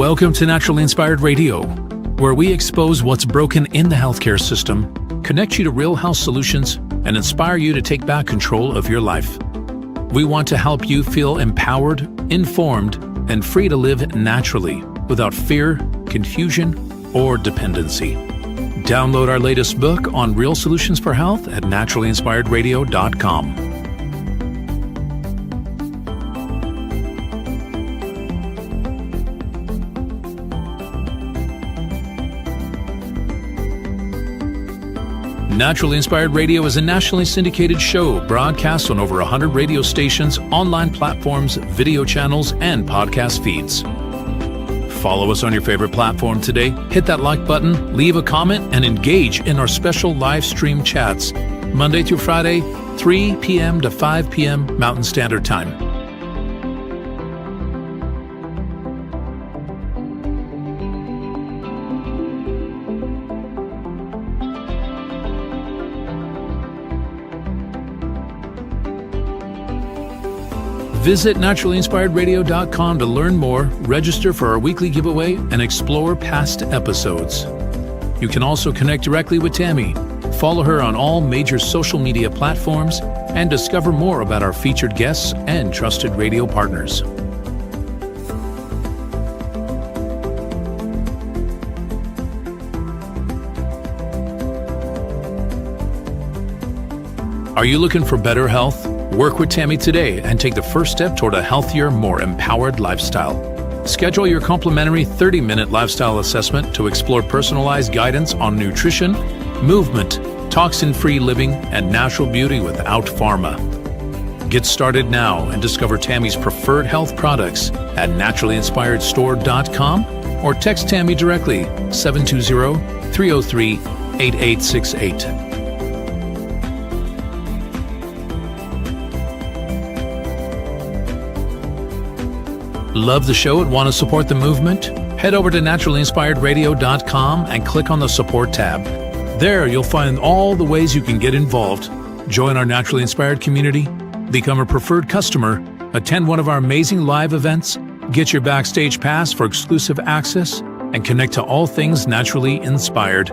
Welcome to Naturally Inspired Radio, where we expose what's broken in the healthcare system, connect you to real health solutions, and inspire you to take back control of your life. We want to help you feel empowered, informed, and free to live naturally without fear, confusion, or dependency. Download our latest book on real solutions for health at naturallyinspiredradio.com. Naturally Inspired Radio is a nationally syndicated show broadcast on over 100 radio stations, online platforms, video channels, and podcast feeds. Follow us on your favorite platform today, hit that like button, leave a comment, and engage in our special live stream chats, Monday through Friday, 3 p.m. to 5 p.m. Mountain Standard Time. Visit naturallyinspiredradio.com to learn more, register for our weekly giveaway, and explore past episodes. You can also connect directly with Tammy, follow her on all major social media platforms, and discover more about our featured guests and trusted radio partners. Are you looking for better health? Work with Tammy today and take the first step toward a healthier, more empowered lifestyle. Schedule your complimentary 30-minute lifestyle assessment to explore personalized guidance on nutrition, movement, toxin-free living, and natural beauty without pharma. Get started now and discover Tammy's preferred health products at naturallyinspiredstore.com or text Tammy directly 720-303-8868. Love the show and want to support the movement? Head over to naturallyinspiredradio.com and click on the support tab. There you'll find all the ways you can get involved. Join our Naturally Inspired community, become a preferred customer, attend one of our amazing live events, get your backstage pass for exclusive access, and connect to all things naturally inspired.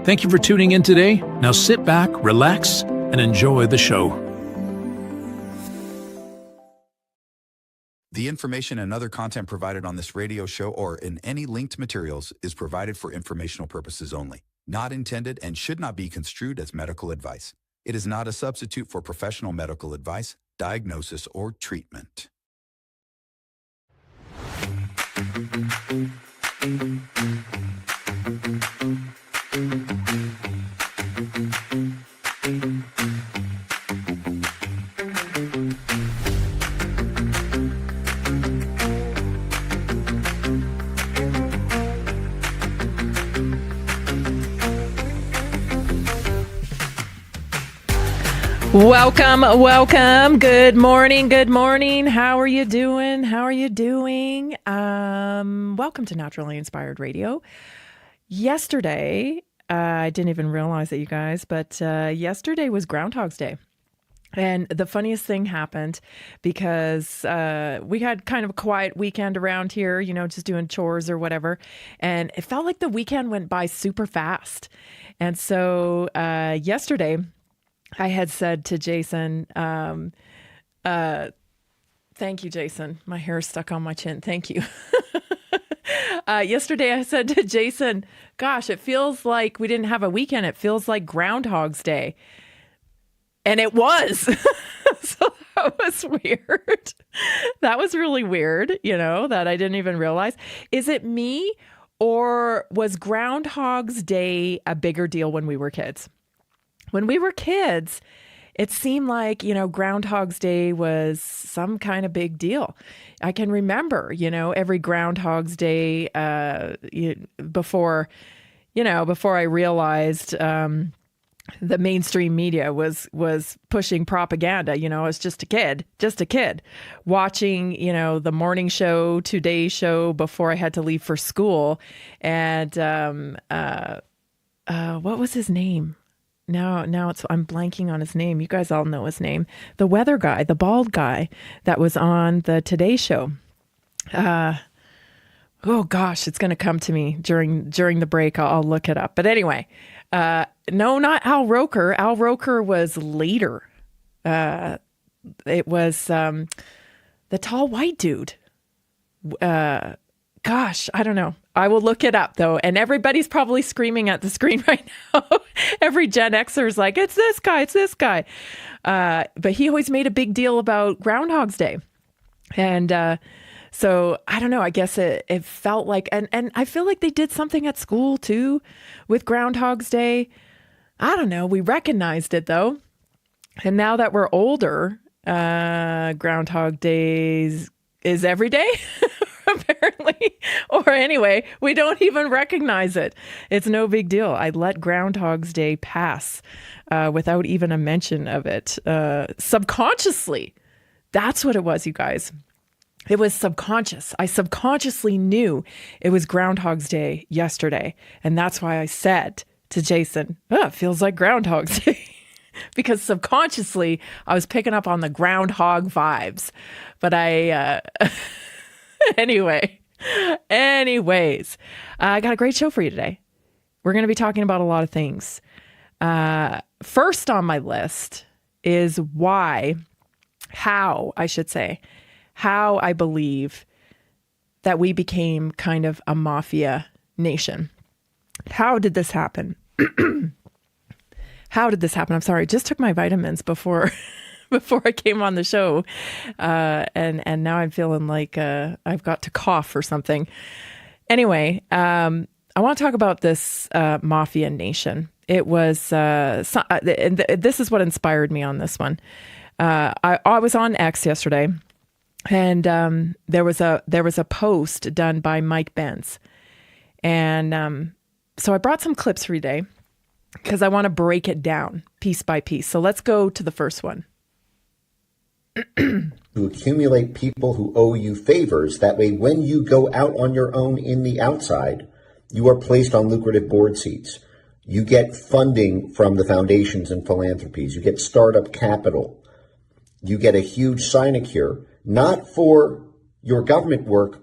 Thank you for tuning in today. Now sit back, relax, and enjoy the show. The information and other content provided on this radio show or in any linked materials is provided for informational purposes only, not intended and should not be construed as medical advice. It is not a substitute for professional medical advice, diagnosis, or treatment. Welcome. Good morning. How are you doing? Welcome to Naturally Inspired Radio. Yesterday, I didn't even realize it, you guys, but yesterday was Groundhog's Day. And the funniest thing happened because we had kind of a quiet weekend around here, just doing chores or whatever. And it felt like the weekend went by super fast. And so yesterday, I had said to Jason, thank you, Jason. My hair is stuck on my chin. Thank you. Yesterday, I said to Jason, gosh, it feels like we didn't have a weekend. It feels like Groundhog's Day. And it was. So that was weird. That was really weird, that I didn't even realize. Is it me, or was Groundhog's Day a bigger deal when we were kids? When we were kids, it seemed like, Groundhog's Day was some kind of big deal. I can remember, every Groundhog's Day before I realized the mainstream media was pushing propaganda. I was just a kid watching, the morning show, Today Show before I had to leave for school. And what was his name? Now I'm blanking on his name. You guys all know his name. The weather guy, the bald guy that was on the Today Show. Oh gosh, it's going to come to me during the break. I'll look it up. But anyway, no, not Al Roker. Al Roker was later. It was the tall white dude. Gosh, I don't know. I will look it up though. And everybody's probably screaming at the screen right now. Every Gen Xer is like, it's this guy, it's this guy. But he always made a big deal about Groundhog's Day. And so I don't know, I guess it felt like, and I feel like they did something at school too with Groundhog's Day. I don't know. We recognized it though. And now that we're older, Groundhog Days is every day, apparently. Or anyway, we don't even recognize it. It's no big deal. I let Groundhog's Day pass without even a mention of it. Subconsciously. That's what it was, you guys. It was subconscious. I subconsciously knew it was Groundhog's Day yesterday. And that's why I said to Jason, it feels like Groundhog's Day. Because subconsciously, I was picking up on the groundhog vibes. But anyways, I got a great show for you today. We're going to be talking about a lot of things. First on my list is how I believe that we became kind of a mafia nation. How did this happen? How did this happen? I'm sorry. I just took my vitamins before I came on the show. And now I'm feeling like I've got to cough or something. Anyway, I want to talk about this mafia nation. It was, and this is what inspired me on this one. I was on X yesterday, and there was a post done by Mike Benz. And so I brought some clips for you today, because I want to break it down piece by piece. So let's go to the first one. To accumulate people who owe you favors. That way, when you go out on your own in the outside, you are placed on lucrative board seats. You get funding from the foundations and philanthropies. You get startup capital. You get a huge sinecure, not for your government work,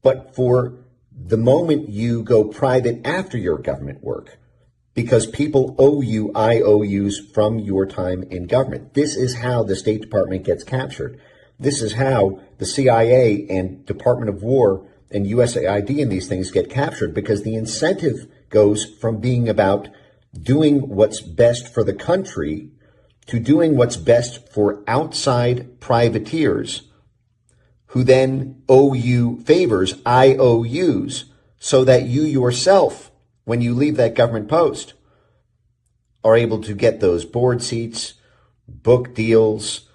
but for the moment you go private after your government work. Because people owe you IOUs from your time in government. This is how the State Department gets captured. This is how the CIA and Department of War and USAID and these things get captured, because the incentive goes from being about doing what's best for the country to doing what's best for outside privateers who then owe you favors, IOUs, so that you yourself, when you leave that government post, are able to get those board seats, book deals,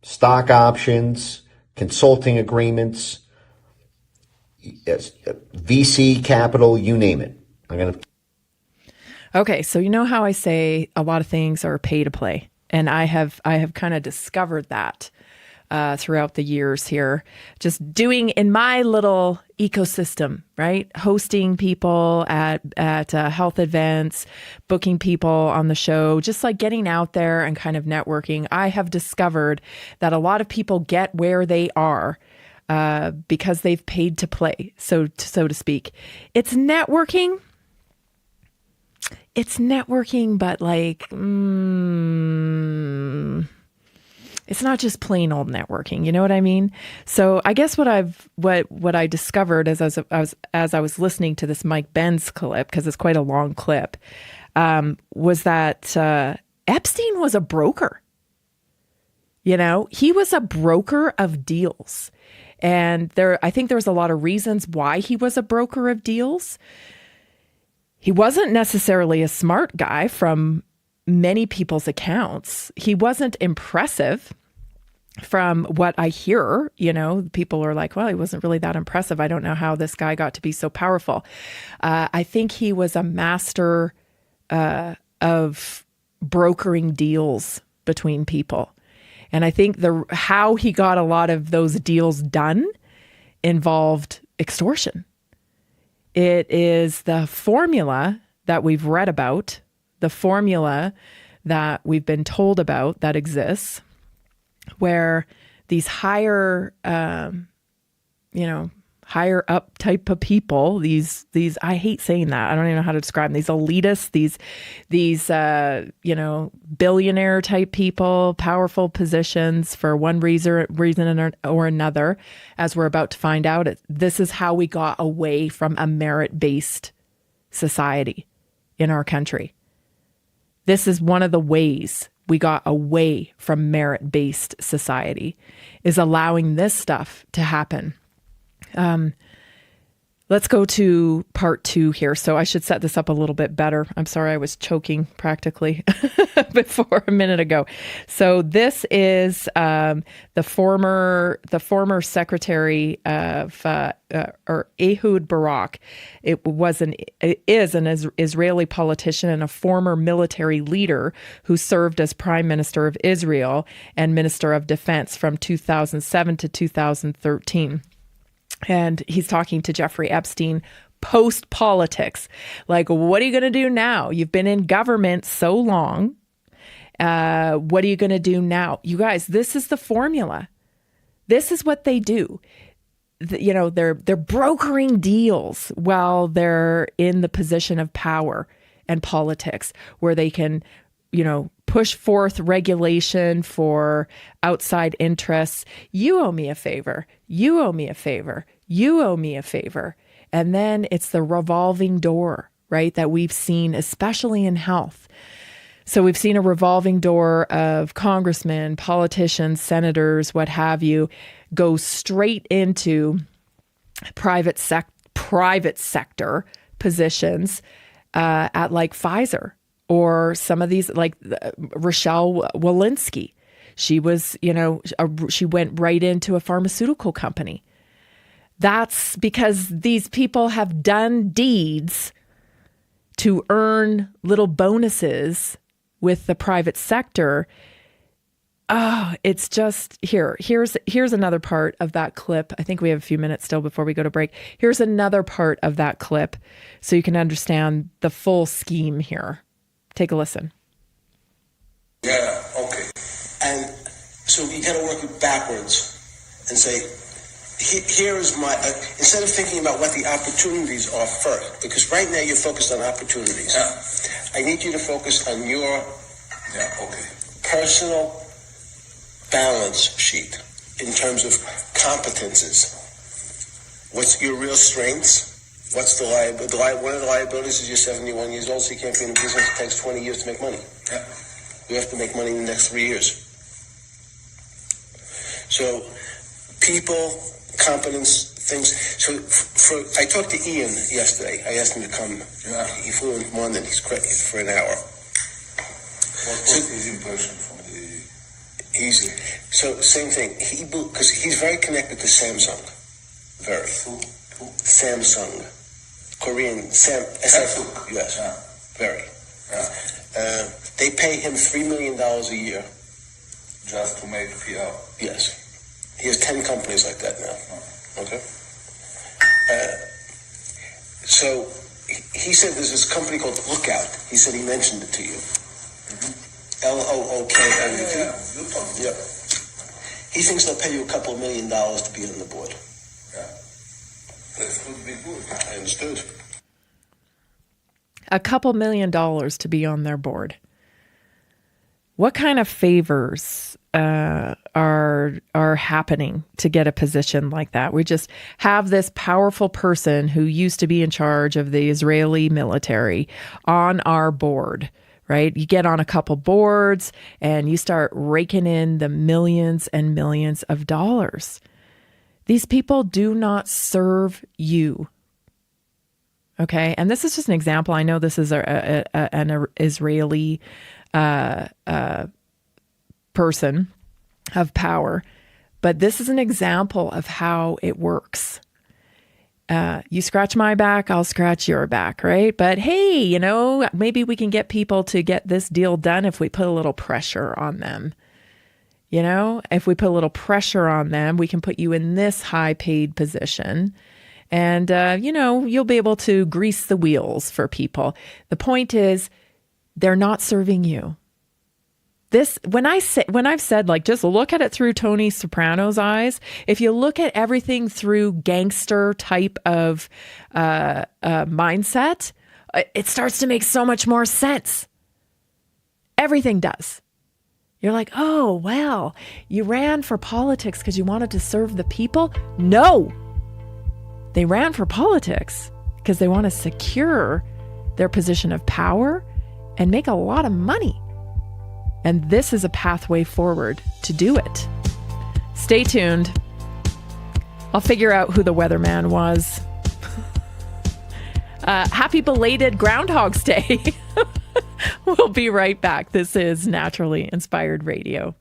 stock options, consulting agreements, VC capital, you name it. Okay, so you know how I say a lot of things are pay to play, and I have kind of discovered that throughout the years here, just doing in my little ecosystem, right? Hosting people at health events, booking people on the show, just like getting out there and kind of networking. I have discovered that a lot of people get where they are because they've paid to play, so to speak. It's networking. But like, it's not just plain old networking. You know what I mean? So I guess what I discovered as I was listening to this Mike Benz clip, because it's quite a long clip, was that Epstein was a broker. You know, he was a broker of deals. And I think there was a lot of reasons why he was a broker of deals. He wasn't necessarily a smart guy from many people's accounts. He wasn't impressive from what I hear. You know, people are like, well, he wasn't really that impressive. I don't know how this guy got to be so powerful. I think he was a master of brokering deals between people. And I think how he got a lot of those deals done involved extortion. It is the formula that we've read about, the formula that we've been told about that exists, where these higher higher up type of people, these, I hate saying that. I don't even know how to describe them. These elitists, these billionaire type people, powerful positions for one reason or another, as we're about to find out. This is how we got away from a merit-based society in our country. This is one of the ways we got away from merit-based society, is allowing this stuff to happen. Let's go to part 2 here. So I should set this up a little bit better. I'm sorry, I was choking practically before a minute ago. So this is the former secretary of or Ehud Barak. It is an Israeli politician and a former military leader who served as Prime Minister of Israel and Minister of Defense from 2007 to 2013. And he's talking to Jeffrey Epstein post-politics. Like, what are you going to do now? You've been in government so long. What are you going to do now? You guys, this is the formula. This is what they do. They're brokering deals while they're in the position of power and politics, where they can, push forth regulation for outside interests. You owe me a favor. You owe me a favor. You owe me a favor. And then it's the revolving door, right, that we've seen, especially in health. So we've seen a revolving door of congressmen, politicians, senators, what have you, go straight into private sector positions at like Pfizer. Or some of these, like Rochelle Walensky. She was, she went right into a pharmaceutical company. That's because these people have done deeds to earn little bonuses with the private sector. Oh, it's just here's another part of that clip. I think we have a few minutes still before we go to break. Here's another part of that clip so you can understand the full scheme here. Take a listen. Yeah, okay. And so you got to work it backwards and say, here is my, instead of thinking about what the opportunities are first, because right now you're focused on opportunities. Yeah. I need you to focus on your personal balance sheet in terms of competences. What's your real strengths? What's the liability? One of the liabilities is you're 71 years old, so you can't be in the business. It takes 20 years to make money. Yeah. You have to make money in the next 3 years. So, people, competence, things. So, I talked to Ian yesterday. I asked him to come. Yeah. He flew in from London. He's for an hour. What was his impression from the... Easy. So, same thing. Because he's very connected to Samsung. Very. Samsung. Korean, Samsung. Yes, yeah. Very. Yeah. They pay him $3 million a year. Just to make PR? Yes. He has 10 companies like that now. Oh. Okay? So, he said there's this company called Lookout. He said he mentioned it to you. Mm-hmm. Lookout. Yeah. He thinks they'll pay you a couple of $1 million to be on the board. That would be good. I understood. A couple $1 million to be on their board. What kind of favors are happening to get a position like that? We just have this powerful person who used to be in charge of the Israeli military on our board, right? You get on a couple boards and you start raking in the millions and millions of dollars. These people do not serve you. Okay. And this is just an example. I know this is an Israeli person of power, but this is an example of how it works. You scratch my back, I'll scratch your back, right? But hey, maybe we can get people to get this deal done if we put a little pressure on them. If we put a little pressure on them, we can put you in this high paid position and, you'll be able to grease the wheels for people. The point is they're not serving you. when I've said, like, just look at it through Tony Soprano's eyes, if you look at everything through gangster type of mindset, it starts to make so much more sense. Everything does. You're like, oh, well, you ran for politics because you wanted to serve the people? No. They ran for politics because they want to secure their position of power and make a lot of money. And this is a pathway forward to do it. Stay tuned. I'll figure out who the weatherman was. Happy belated Groundhog's Day. We'll be right back. This is Naturally Inspired Radio.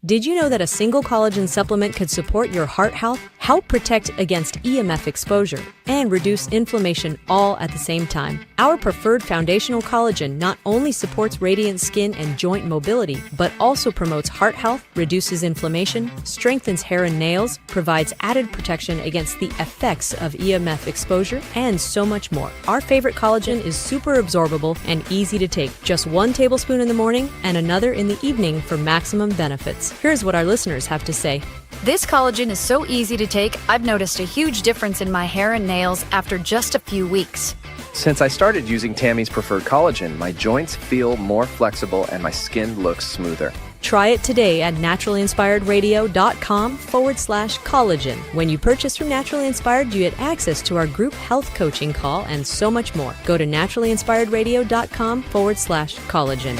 Did you know that a single collagen supplement could support your heart health, help protect against EMF exposure, and reduce inflammation all at the same time? Our preferred foundational collagen not only supports radiant skin and joint mobility, but also promotes heart health, reduces inflammation, strengthens hair and nails, provides added protection against the effects of EMF exposure, and so much more. Our favorite collagen is super absorbable and easy to take. Just 1 tablespoon in the morning and another in the evening for maximum benefits. Here's what our listeners have to say. This collagen is so easy to take, I've noticed a huge difference in my hair and nails after just a few weeks. Since I started using Tammy's Preferred Collagen, my joints feel more flexible and my skin looks smoother. Try it today at naturalinspiredradio.com/collagen. When you purchase from Naturally Inspired, you get access to our group health coaching call and so much more. Go to naturalinspiredradio.com/collagen.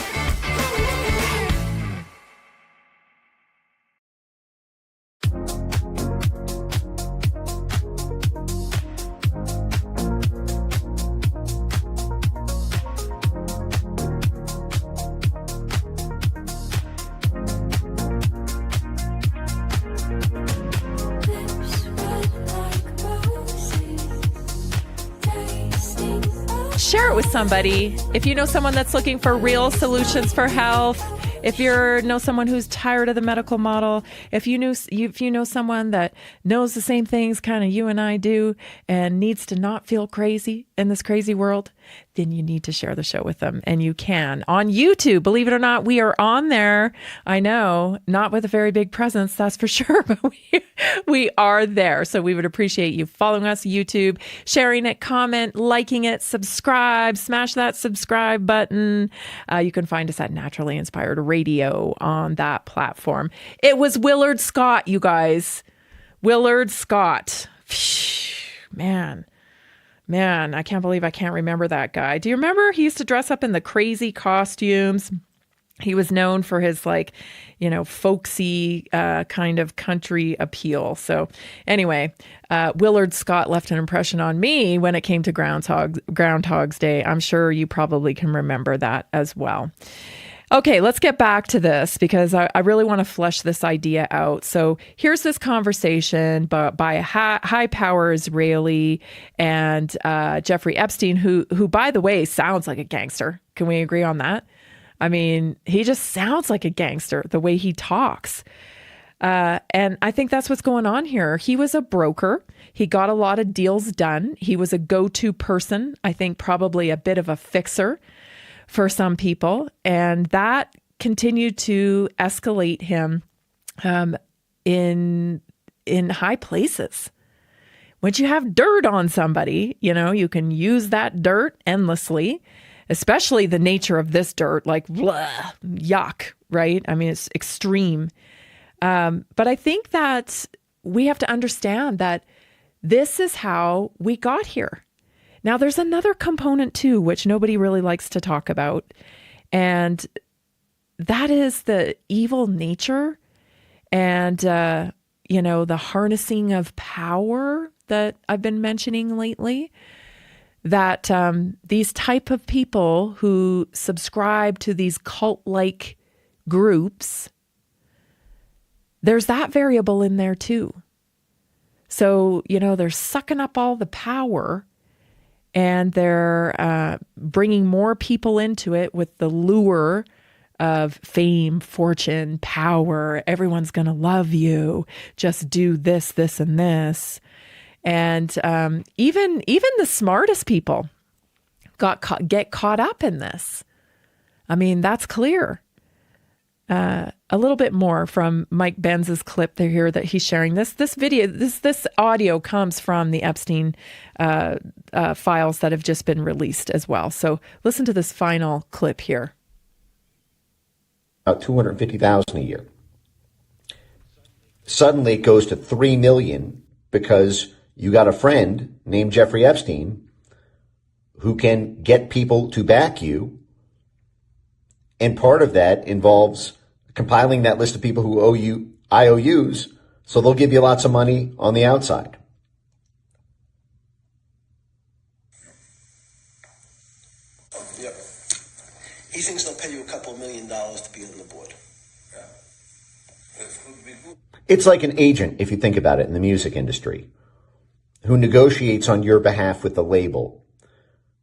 Share it with somebody. If you know someone that's looking for real solutions for health, if you know someone who's tired of the medical model, if you know someone that knows the same things kind of you and I do and needs to not feel crazy in this crazy world, then you need to share the show with them. And you can on YouTube. Believe it or not, we are on there. I know, not with a very big presence, that's for sure, but we are there. So we would appreciate you following us on YouTube, sharing it, comment, liking it, subscribe, smash that subscribe button. You can find us at Naturally Inspired Radio on that platform. It was Willard Scott, you guys. Willard Scott. Man, I can't believe I can't remember that guy. Do you remember he used to dress up in the crazy costumes? He was known for his folksy kind of country appeal. So anyway, Willard Scott left an impression on me when it came to Groundhog's Day. I'm sure you probably can remember that as well. Okay, let's get back to this because I really want to flesh this idea out. So here's this conversation by a high-power Israeli and Jeffrey Epstein, who, by the way, sounds like a gangster. Can we agree on that? I mean, he just sounds like a gangster, the way he talks. And I think that's what's going on here. He was a broker. He got a lot of deals done. He was a go-to person. I think probably a bit of a fixer for some people, and that continued to escalate him in high places. Once you have dirt on somebody, you can use that dirt endlessly, especially the nature of this dirt, like blah, yuck, right? I mean, it's extreme. But I think that we have to understand that this is how we got here. Now, there's another component too, which nobody really likes to talk about. And that is the evil nature and, the harnessing of power that I've been mentioning lately. That these type of people who subscribe to these cult-like groups, there's that variable in there too. So, they're sucking up all the power and they're bringing more people into it with the lure of fame, fortune, power. Everyone's going to love you. Just do this, this, and this. And even the smartest people get caught up in this. I mean, that's clear. A little bit more from Mike Benz's clip there here that he's sharing. This video, this audio comes from the Epstein files that have just been released as well. So listen to this final clip here. About $250,000 a year. Suddenly it goes to $3 million because you got a friend named Jeffrey Epstein who can get people to back you. And part of that involves compiling that list of people who owe you IOUs, so they'll give you lots of money on the outside. Yep. He thinks they'll pay you a couple $1 million to be on the board. It's like an agent, if you think about it, in the music industry, who negotiates on your behalf with the label,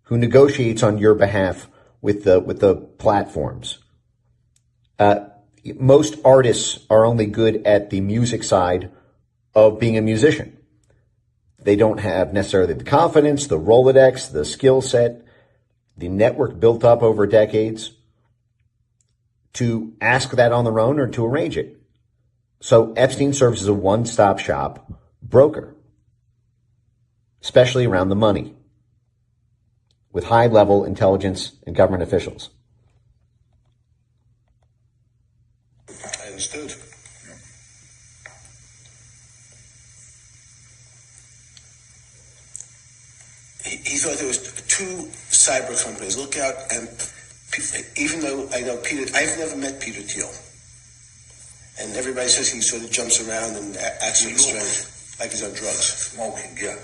who negotiates on your behalf with the platforms. Most artists are only good at the music side of being a musician. They don't have necessarily the confidence, the Rolodex, the skill set, the network built up over decades to ask that on their own or to arrange it. So Epstein serves as a one-stop shop broker, especially around the money, with high-level intelligence and government officials. I understood. He thought there was two cyber companies. Look out, and even though I know Peter, I've never met Peter Thiel. And everybody says he sort of jumps around and acts sort of strange, like he's on drugs. Smoking, yeah.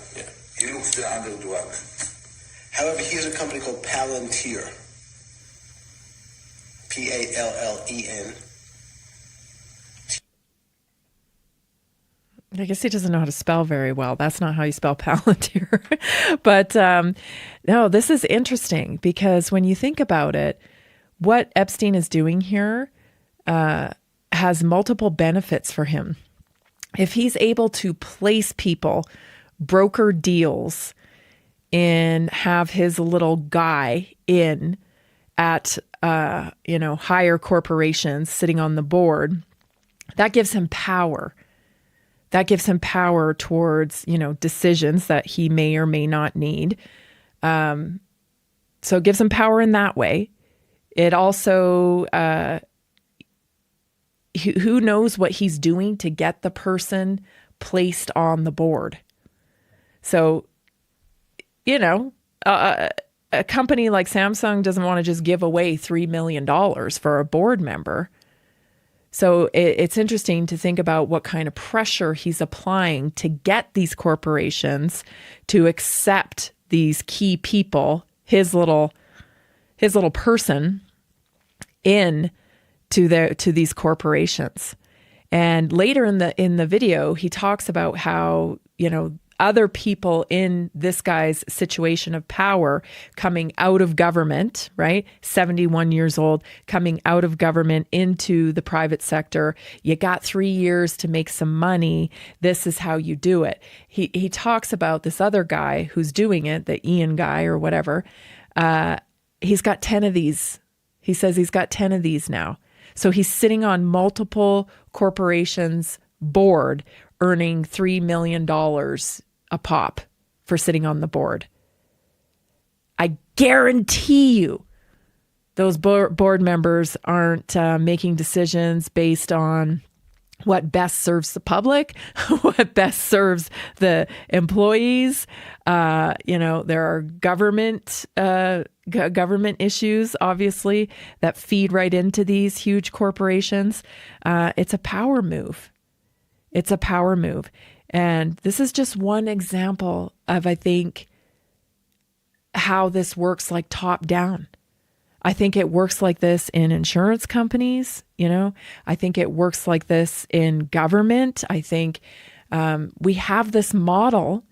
He looks under drugs. However, he has a company called Palantir. Pallen. I guess he doesn't know how to spell very well. That's not how you spell Palantir. But no, this is interesting because when you think about it, what Epstein is doing here has multiple benefits for him. If he's able to place people, broker deals, and have his little guy in at higher corporations sitting on the board, that gives him power. That gives him power towards, decisions that he may or may not need. So it gives him power in that way. It also, who knows what he's doing to get the person placed on the board. So, a company like Samsung doesn't want to just give away $3 million for a board member. So it's interesting to think about what kind of pressure he's applying to get these corporations to accept these key people, his little person, in to these corporations. And later in the video, he talks about how other people in this guy's situation of power coming out of government, right? 71 years old, coming out of government into the private sector. You got 3 years to make some money. This is how you do it. He talks about this other guy who's doing it, the Ian guy or whatever. He's got 10 of these. He says he's got 10 of these now. So he's sitting on multiple corporations' board, earning $3 million a pop for sitting on the board. I guarantee you those board members aren't making decisions based on what best serves the public, what best serves the employees. There are government issues, obviously, that feed right into these huge corporations. It's a power move. It's a power move. And this is just one example of, I think, how this works like top down. I think it works like this in insurance companies. I think it works like this in government. I think we have this model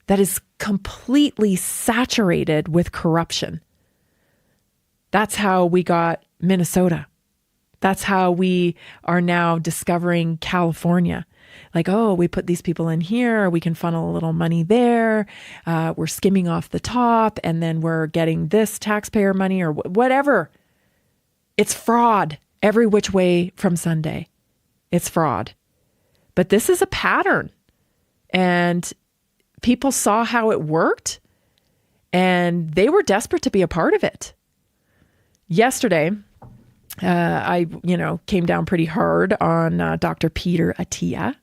that is completely saturated with corruption. That's how we got Minnesota. That's how we are now discovering California. Like, oh, we put these people in here, we can funnel a little money there, we're skimming off the top, and then we're getting this taxpayer money or whatever. It's fraud every which way from Sunday. It's fraud. But this is a pattern. And people saw how it worked, and they were desperate to be a part of it. Yesterday, I came down pretty hard on Dr. Peter Attia.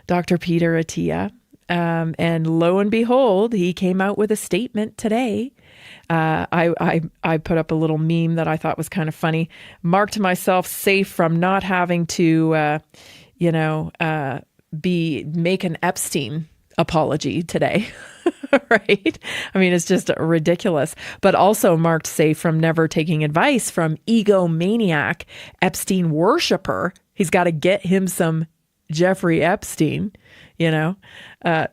And lo and behold, he came out with a statement today. I put up a little meme that I thought was kind of funny. Marked myself safe from not having to, make an Epstein apology today, right? I mean, it's just ridiculous, but also marked safe from never taking advice from egomaniac Epstein worshiper. He's got to get him some Jeffrey Epstein,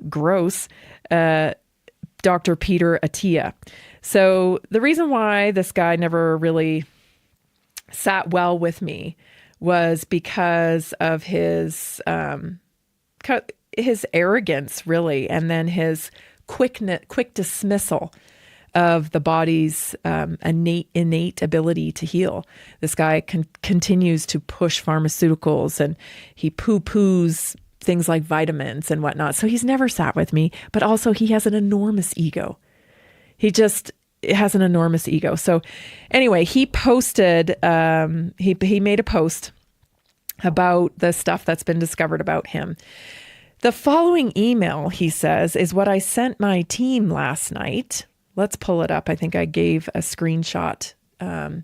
gross, Dr. Peter Attia. So the reason why this guy never really sat well with me was because of his arrogance, really, and then his quick dismissal of the body's innate ability to heal. This guy continues to push pharmaceuticals, and he poo-poos things like vitamins and whatnot. So he's never sat with me, but also he has an enormous ego. He just has an enormous ego. So anyway, he posted, he made a post about the stuff that's been discovered about him. The following email, he says, is what I sent my team last night. Let's pull it up. I think I gave a screenshot, and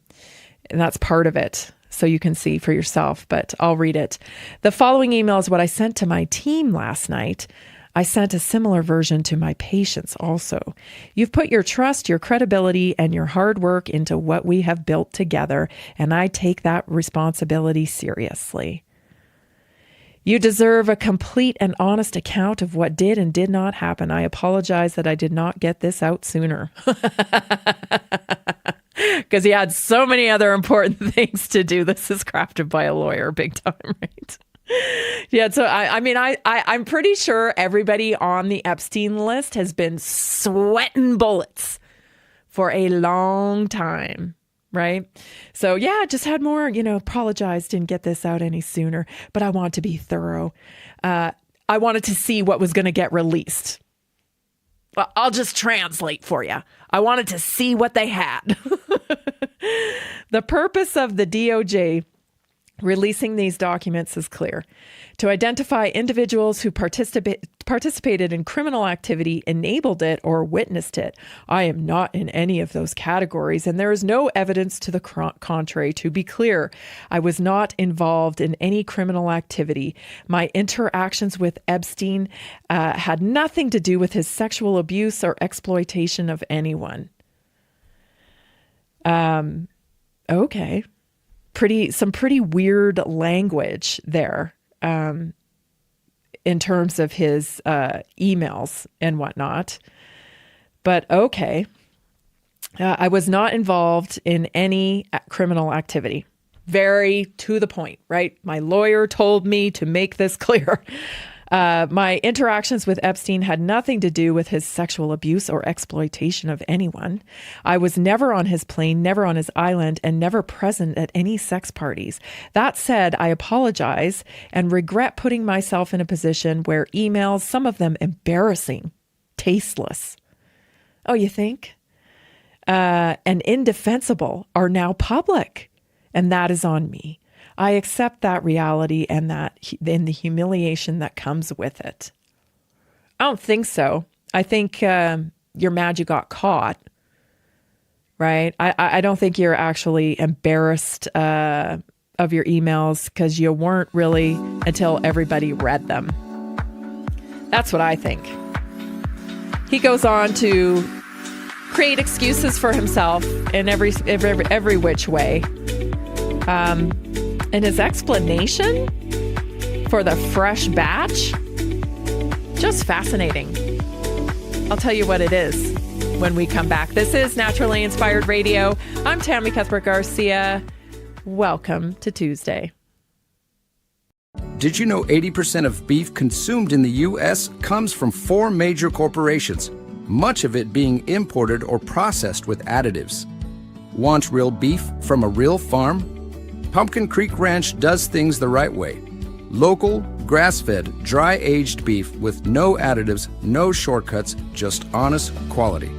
that's part of it, so you can see for yourself, but I'll read it. The following email is what I sent to my team last night. I sent a similar version to my patients also. You've put your trust, your credibility, and your hard work into what we have built together, and I take that responsibility seriously. You deserve a complete and honest account of what did and did not happen. I apologize that I did not get this out sooner. Because he had so many other important things to do. This is crafted by a lawyer, big time, right? Yeah, so I'm pretty sure everybody on the Epstein list has been sweating bullets for a long time. Right? So yeah, just had more, apologized, didn't get this out any sooner, but I want to be thorough. I wanted to see what was going to get released. Well, I'll just translate for you. I wanted to see what they had. The purpose of the DOJ releasing these documents is clear: to identify individuals who participated in criminal activity, enabled it, or witnessed it. I am not in any of those categories, and there is no evidence to the contrary. To be clear, I was not involved in any criminal activity. My interactions with Epstein had nothing to do with his sexual abuse or exploitation of anyone. Okay. Some pretty weird language there in terms of his emails and whatnot. But okay, I was not involved in any criminal activity. Very to the point, right? My lawyer told me to make this clear. My interactions with Epstein had nothing to do with his sexual abuse or exploitation of anyone. I was never on his plane, never on his island, and never present at any sex parties. That said, I apologize and regret putting myself in a position where emails, some of them embarrassing, tasteless. Oh, you think? And indefensible, are now public. And that is on me. I accept that reality and the humiliation that comes with it. I don't think so. I think you're mad you got caught, right? I don't think you're actually embarrassed of your emails because you weren't really until everybody read them. That's what I think. He goes on to create excuses for himself in every which way. And his explanation for the fresh batch, just fascinating. I'll tell you what it is when we come back. This is Naturally Inspired Radio. I'm Tammy Cuthbert Garcia. Welcome to Tuesday. Did you know 80% of beef consumed in the U.S. comes from 4 major corporations, much of it being imported or processed with additives? Want real beef from a real farm? Pumpkin Creek Ranch does things the right way. Local, grass-fed, dry-aged beef with no additives, no shortcuts, just honest quality.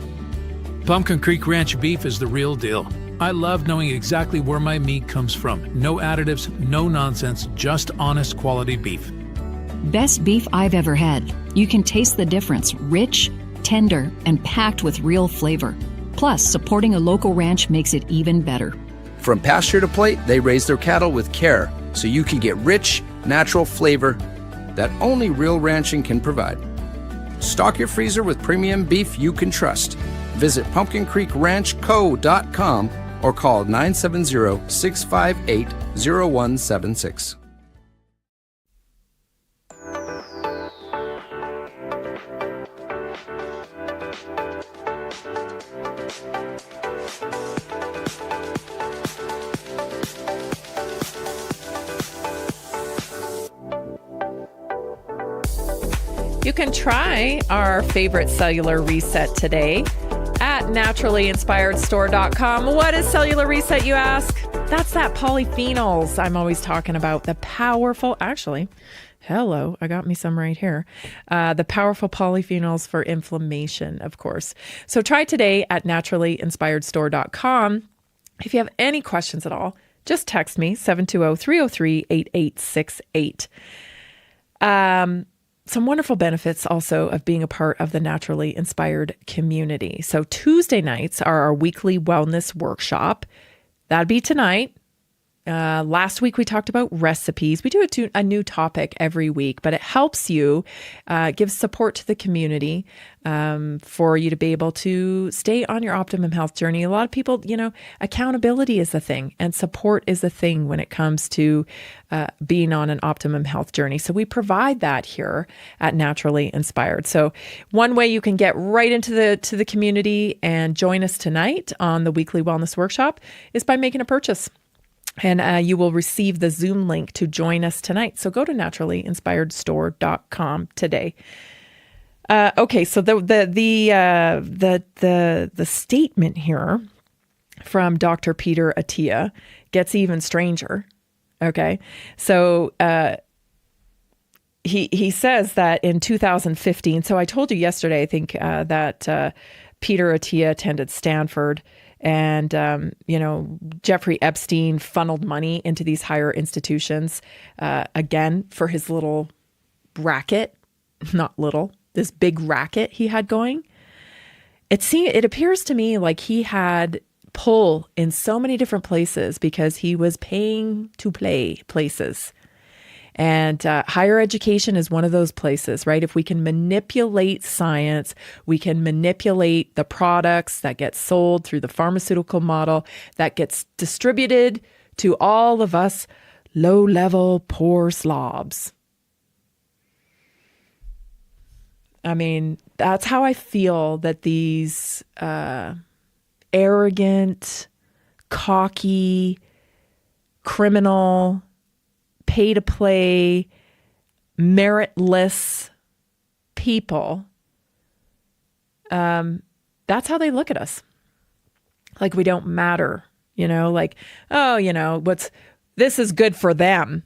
Pumpkin Creek Ranch beef is the real deal. I love knowing exactly where my meat comes from. No additives, no nonsense, just honest quality beef. Best beef I've ever had. You can taste the difference. Rich, tender, and packed with real flavor. Plus, supporting a local ranch makes it even better. From pasture to plate, they raise their cattle with care, so you can get rich, natural flavor that only real ranching can provide. Stock your freezer with premium beef you can trust. Visit pumpkincreekranchco.com or call 970-658-0176. You can try our favorite cellular reset today at naturallyinspiredstore.com. What is cellular reset, you ask? That's that polyphenols I'm always talking about. The powerful, actually, hello, I got me some right here. The powerful polyphenols for inflammation, of course. So try today at naturallyinspiredstore.com. If you have any questions at all, just text me, 720-303-8868. Some wonderful benefits also of being a part of the Naturally Inspired community. So Tuesday nights are our weekly wellness workshop. That'd be tonight. Last week we talked about recipes. We do a new topic every week, but it helps you, gives support to the community for you to be able to stay on your optimum health journey. A lot of people, accountability is a thing and support is a thing when it comes to being on an optimum health journey. So we provide that here at Naturally Inspired. So one way you can get right into the community and join us tonight on the weekly wellness workshop is by making a purchase. And you will receive the Zoom link to join us tonight. So go to naturallyinspiredstore.com today. Okay, so the statement here from Dr. Peter Attia gets even stranger. Okay, so he says that in 2015. So I told you yesterday, I think that Peter Attia attended Stanford. And, Jeffrey Epstein funneled money into these higher institutions, again, for his little racket, not little, this big racket he had going. It appears to me like he had pull in so many different places because he was paying to play places. And higher education is one of those places, right? If we can manipulate science, we can manipulate the products that get sold through the pharmaceutical model that gets distributed to all of us low-level poor slobs. I mean, that's how I feel that these arrogant, cocky, criminal, pay-to-play, meritless people, that's how they look at us. Like we don't matter, like, oh, this is good for them.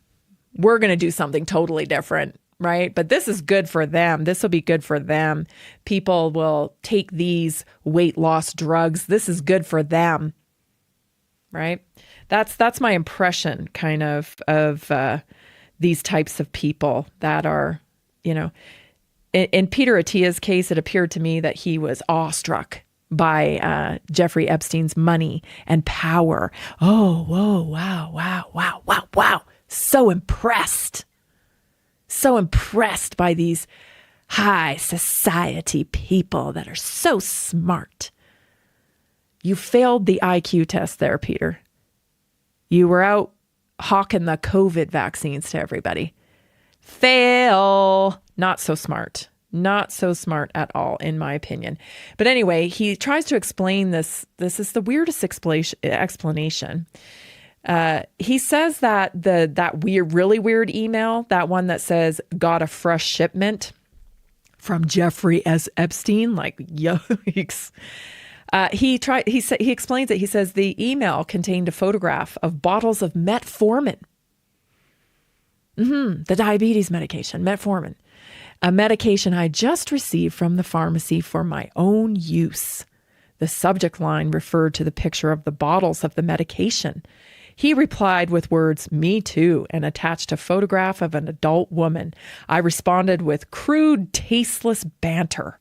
We're going to do something totally different, right? But this is good for them. This will be good for them. People will take these weight loss drugs. This is good for them, right? That's my impression kind of these types of people that are, in Peter Attia's case, it appeared to me that he was awestruck by Jeffrey Epstein's money and power. Oh, whoa, wow. So impressed by these high society people that are so smart. You failed the IQ test there, Peter. You were out hawking the COVID vaccines to everybody. Fail. Not so smart. Not so smart at all, in my opinion. But anyway, he tries to explain this. This is the weirdest explanation. He says that that really weird email, that one that says, got a fresh shipment from Jeffrey S. Epstein, like, yikes. He explains it. He says the email contained a photograph of bottles of metformin. The diabetes medication, metformin, a medication I just received from the pharmacy for my own use. The subject line referred to the picture of the bottles of the medication. He replied with words, "Me too," and attached a photograph of an adult woman. I responded with crude, tasteless banter.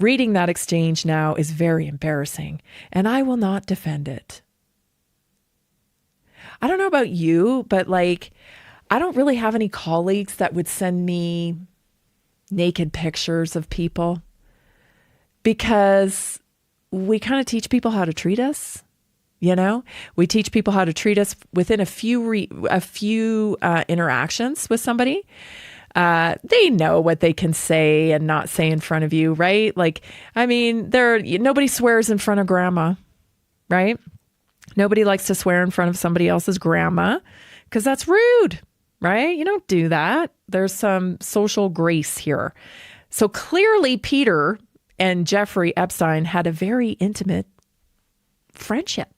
Reading that exchange now is very embarrassing, and I will not defend it. I don't know about you, but I don't really have any colleagues that would send me naked pictures of people, because we kind of teach people how to treat us. We teach people how to treat us within a few interactions with somebody. They know what they can say and not say in front of you, right? Nobody swears in front of grandma, right? Nobody likes to swear in front of somebody else's grandma because that's rude, right? You don't do that. There's some social grace here. So clearly Peter and Jeffrey Epstein had a very intimate friendship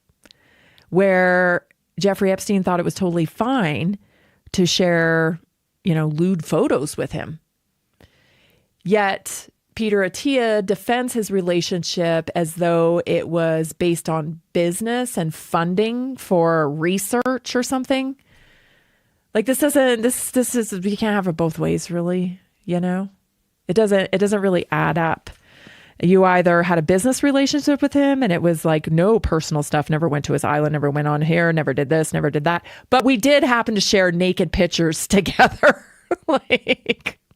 where Jeffrey Epstein thought it was totally fine to share, lewd photos with him. Yet Peter Attia defends his relationship as though it was based on business and funding for research or something. This is, you can't have it both ways, really, It doesn't really add up. You either had a business relationship with him and it was no personal stuff, never went to his island, never went on here, never did this, never did that. But we did happen to share naked pictures together.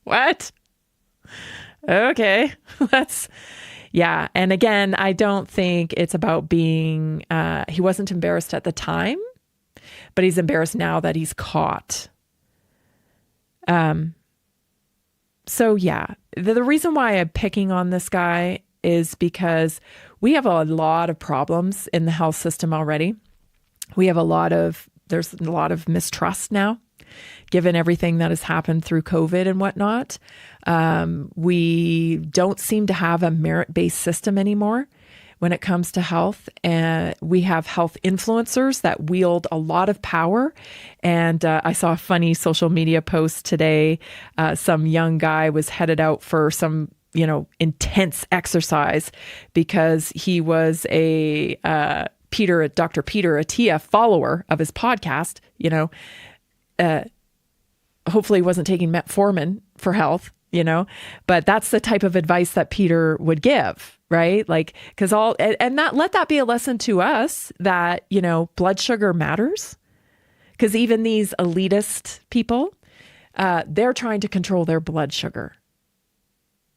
What? Okay. Yeah. And again, I don't think it's about being, he wasn't embarrassed at the time, but he's embarrassed now that he's caught. So yeah, the reason why I'm picking on this guy is because we have a lot of problems in the health system already. There's a lot of mistrust now, given everything that has happened through COVID and whatnot. We don't seem to have a merit-based system anymore when it comes to health. And we have health influencers that wield a lot of power. And I saw a funny social media post today. Some young guy was headed out for some, intense exercise because he was a Dr. Peter Attia follower of his podcast. Hopefully he wasn't taking metformin for health, but that's the type of advice that Peter would give. Right? Let that be a lesson to us that, blood sugar matters, because even these elitist people, they're trying to control their blood sugar.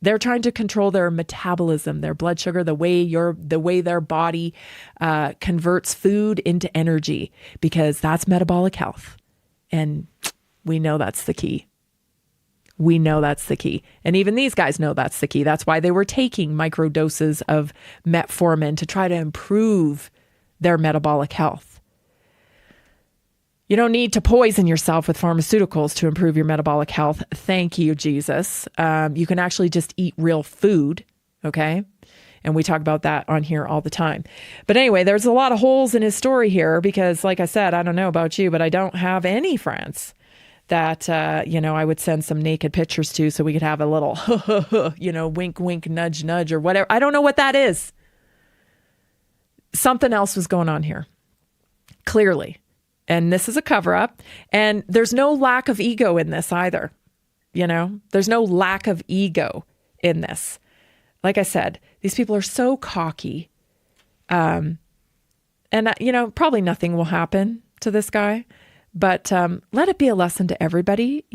They're trying to control their metabolism, their blood sugar, the way their body converts food into energy, because that's metabolic health. And we know that's the key. We know that's the key. And even these guys know that's the key. That's why they were taking micro doses of metformin to try to improve their metabolic health. You don't need to poison yourself with pharmaceuticals to improve your metabolic health. Thank you, Jesus. You can actually just eat real food, okay? And we talk about that on here all the time. But anyway, there's a lot of holes in his story here because, like I said, I don't know about you, but I don't have any friends that, I would send some naked pictures to so we could have a little, wink, wink, nudge, nudge, or whatever. I don't know what that is. Something else was going on here, clearly. And this is a cover up. And there's no lack of ego in this either. There's no lack of ego in this. Like I said, these people are so cocky. And probably nothing will happen to this guy. But let it be a lesson to everybody,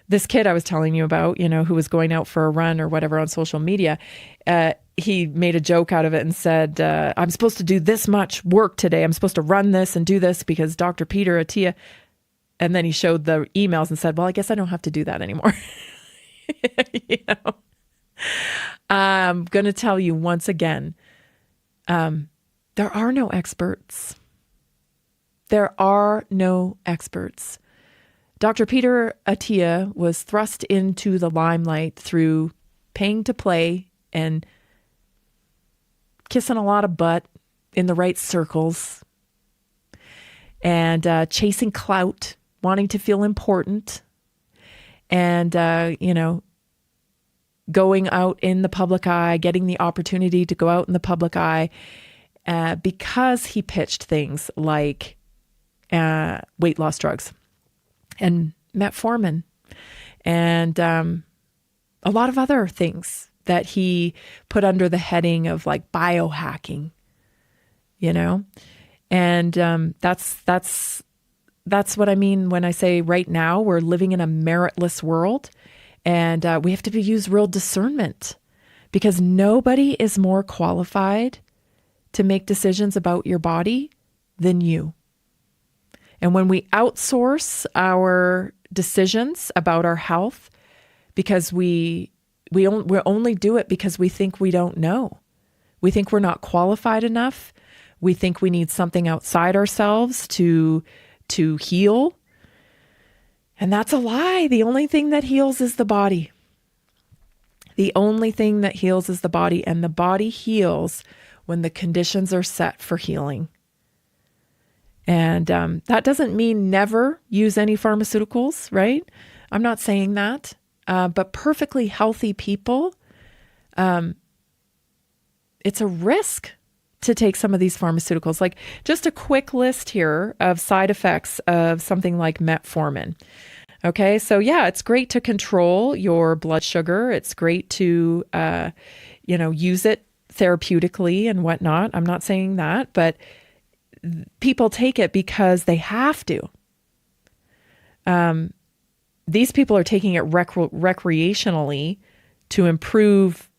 This kid I was telling you about, who was going out for a run or whatever on social media, he made a joke out of it and said, I'm supposed to do this much work today. I'm supposed to run this and do this because Dr. Peter Attia. And then he showed the emails and said, well, I guess I don't have to do that anymore. I'm going to tell you once again, there are no experts. There are no experts. Dr. Peter Attia was thrust into the limelight through paying to play and kissing a lot of butt in the right circles, and chasing clout, wanting to feel important, and, going out in the public eye, getting the opportunity to go out in the public eye, because he pitched things like weight loss drugs and metformin and a lot of other things that he put under the heading of like biohacking, and that's what I mean when I say right now we're living in a meritless world, and we have to use real discernment, because nobody is more qualified to make decisions about your body than you. And when we outsource our decisions about our health, because we only do it because we think we don't know. We think we're not qualified enough. We think we need something outside ourselves to heal. And that's a lie. The only thing that heals is the body. The only thing that heals is the body, and the body heals when the conditions are set for healing. And that doesn't mean never use any pharmaceuticals, right? I'm not saying that. But perfectly healthy people, it's a risk to take some of these pharmaceuticals. Like just a quick list here of side effects of something like metformin. Okay, so yeah, it's great to control your blood sugar. It's great to, use it therapeutically and whatnot. I'm not saying that, but people take it because they have to. These people are taking it recreationally to improve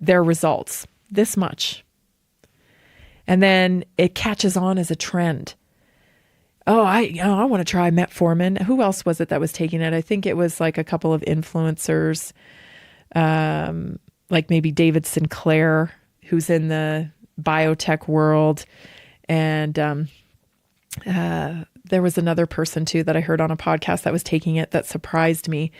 their results this much. And then it catches on as a trend. Oh, I want to try metformin. Who else was it that was taking it? I think it was like a couple of influencers, like maybe David Sinclair, who's in the biotech world. And there was another person too that I heard on a podcast that was taking it that surprised me,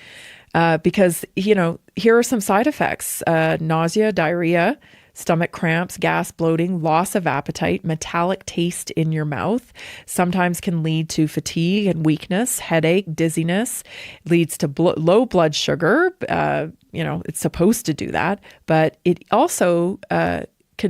because, here are some side effects: nausea, diarrhea, stomach cramps, gas, bloating, loss of appetite, metallic taste in your mouth, sometimes can lead to fatigue and weakness, headache, dizziness, leads to low blood sugar. It's supposed to do that, but it also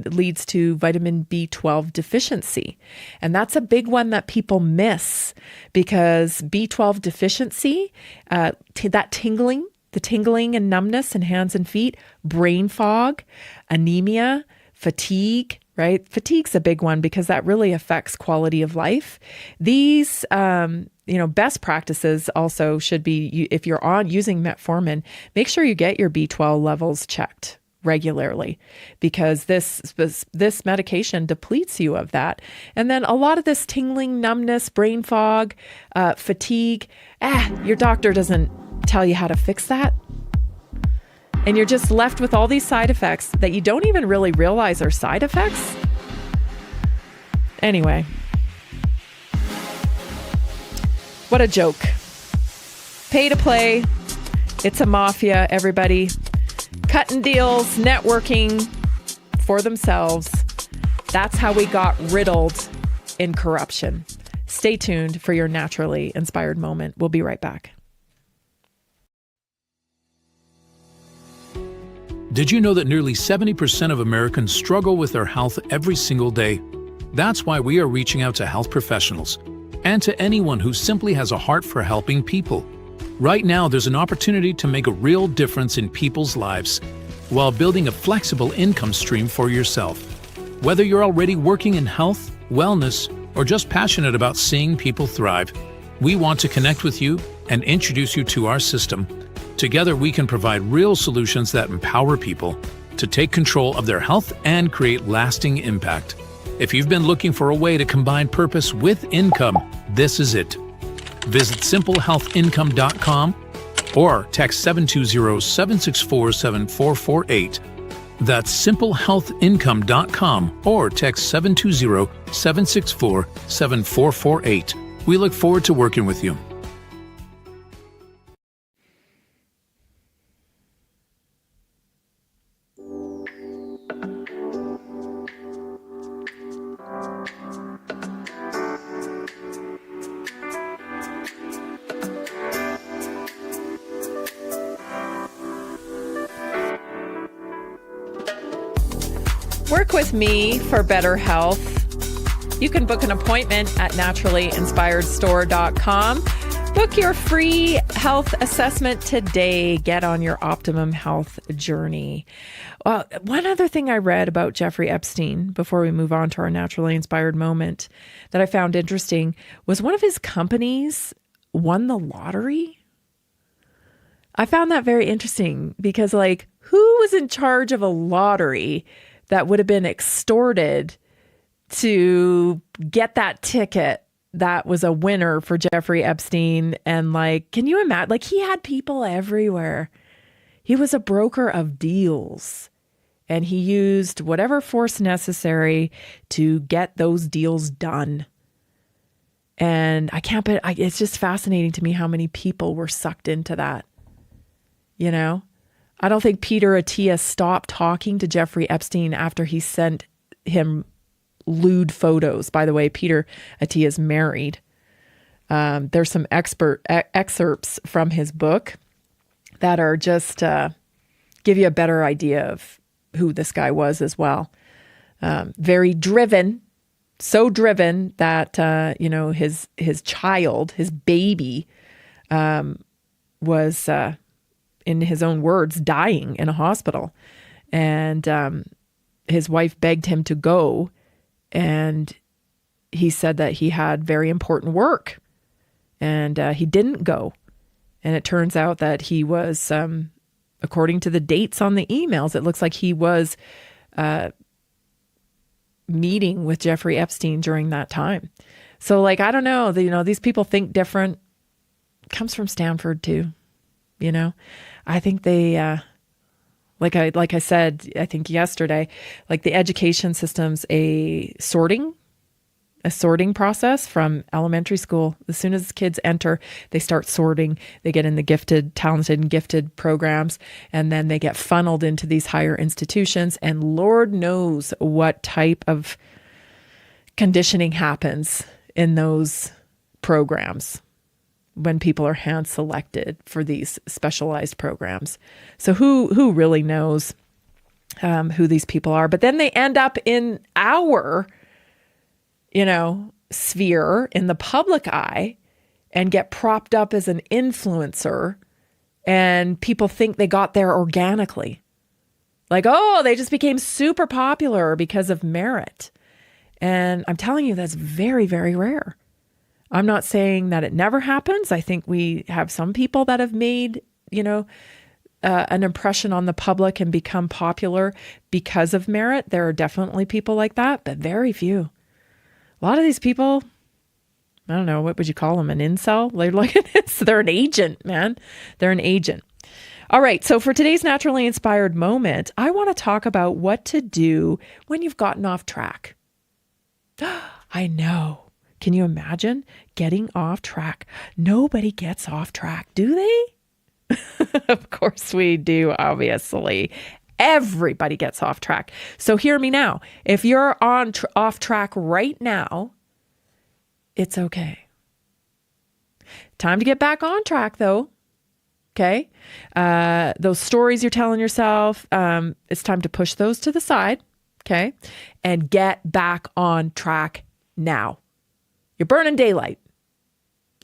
leads to vitamin B12 deficiency. And that's a big one that people miss, because B12 deficiency, that tingling, the tingling and numbness in hands and feet, brain fog, anemia, fatigue, right? Fatigue's a big one because that really affects quality of life. These, best practices also should be, if you're using metformin, make sure you get your B12 levels checked regularly, because this medication depletes you of that. And then a lot of this tingling, numbness, brain fog, fatigue, your doctor doesn't tell you how to fix that. And you're just left with all these side effects that you don't even really realize are side effects. Anyway, what a joke. Pay to play. It's a mafia, everybody. Cutting deals, networking for themselves. That's how we got riddled in corruption. Stay tuned for your naturally inspired moment. We'll be right back. Did you know that nearly 70% of Americans struggle with their health every single day? That's why we are reaching out to health professionals and to anyone who simply has a heart for helping people. Right now, there's an opportunity to make a real difference in people's lives while building a flexible income stream for yourself. Whether you're already working in health, wellness, or just passionate about seeing people thrive, we want to connect with you and introduce you to our system. Together, we can provide real solutions that empower people to take control of their health and create lasting impact. If you've been looking for a way to combine purpose with income, this is it. Visit simplehealthincome.com or text 720-764-7448. That's simplehealthincome.com or text 720-764-7448. We look forward to working with you. Work with me for better health. You can book an appointment at naturallyinspiredstore.com. Book your free health assessment today. Get on your optimum health journey. One other thing I read about Jeffrey Epstein before we move on to our naturally inspired moment that I found interesting was one of his companies won the lottery. I found that very interesting because, like, who was in charge of a lottery that would have been extorted to get that ticket that was a winner for Jeffrey Epstein? And, like, can you imagine? Like, he had people everywhere. He was a broker of deals, and he used whatever force necessary to get those deals done. And it's just fascinating to me how many people were sucked into that. You know, I don't think Peter Attia stopped talking to Jeffrey Epstein after he sent him lewd photos. By the way, Peter Attia is married. There's some excerpts from his book that are just give you a better idea of who this guy was as well. Very driven, so driven that his child, his baby, was in his own words, dying in a hospital. And his wife begged him to go. And he said that he had very important work. And he didn't go. And it turns out that he was, according to the dates on the emails, it looks like he was meeting with Jeffrey Epstein during that time. So, like, I don't know, these people think different. Comes from Stanford too. You know, I think they, like I said, I think yesterday, like the education system's a sorting process from elementary school. As soon as kids enter, they start sorting. They get in the talented and gifted programs, and then they get funneled into these higher institutions. And Lord knows what type of conditioning happens in those programs when people are hand selected for these specialized programs. So who really knows who these people are? But then they end up in our, sphere in the public eye and get propped up as an influencer, and people think they got there organically. Like, oh, they just became super popular because of merit. And I'm telling you, that's very, very rare. I'm not saying that it never happens. I think we have some people that have made, an impression on the public and become popular because of merit. There are definitely people like that, but very few. A lot of these people, I don't know, what would you call them? An incel? They're an agent, man. They're an agent. All right. So for today's naturally inspired moment, I want to talk about what to do when you've gotten off track. I know. Can you imagine getting off track? Nobody gets off track, do they? Of course we do, obviously. Everybody gets off track. So hear me now. If you're off track right now, it's okay. Time to get back on track, though. Okay? Those stories you're telling yourself, it's time to push those to the side. Okay? And get back on track now. You're burning daylight.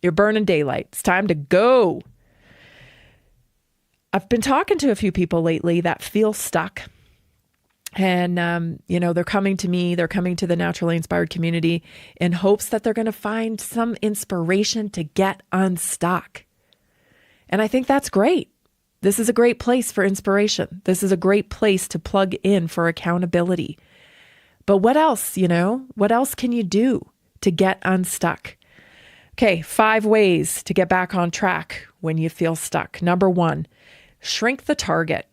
It's time to go. I've been talking to a few people lately that feel stuck. And, they're coming to me, they're coming to the Naturally Inspired community in hopes that they're going to find some inspiration to get unstuck. And I think that's great. This is a great place for inspiration. This is a great place to plug in for accountability. But what else, what else can you do to get unstuck? Okay, 5 ways to get back on track when you feel stuck. Number 1, shrink the target.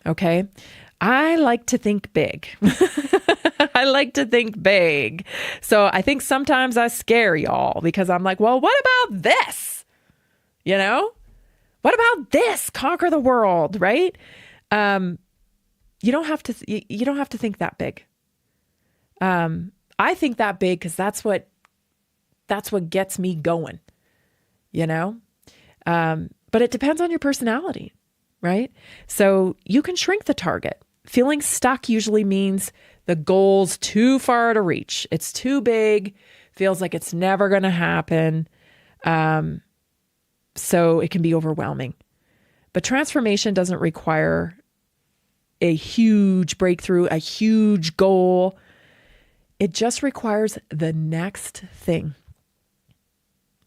Okay, I like to think big. So I think sometimes I scare y'all because I'm like, well, what about this? What about this? Conquer the world, right? You don't have to think that big. I think that big because that's what gets me going, but it depends on your personality, right? So you can shrink the target. feeling stuck usually means the goal's too far to reach. It's too big, feels like it's never going to happen. So it can be overwhelming. But transformation doesn't require a huge breakthrough, a huge goal. It just requires the next thing.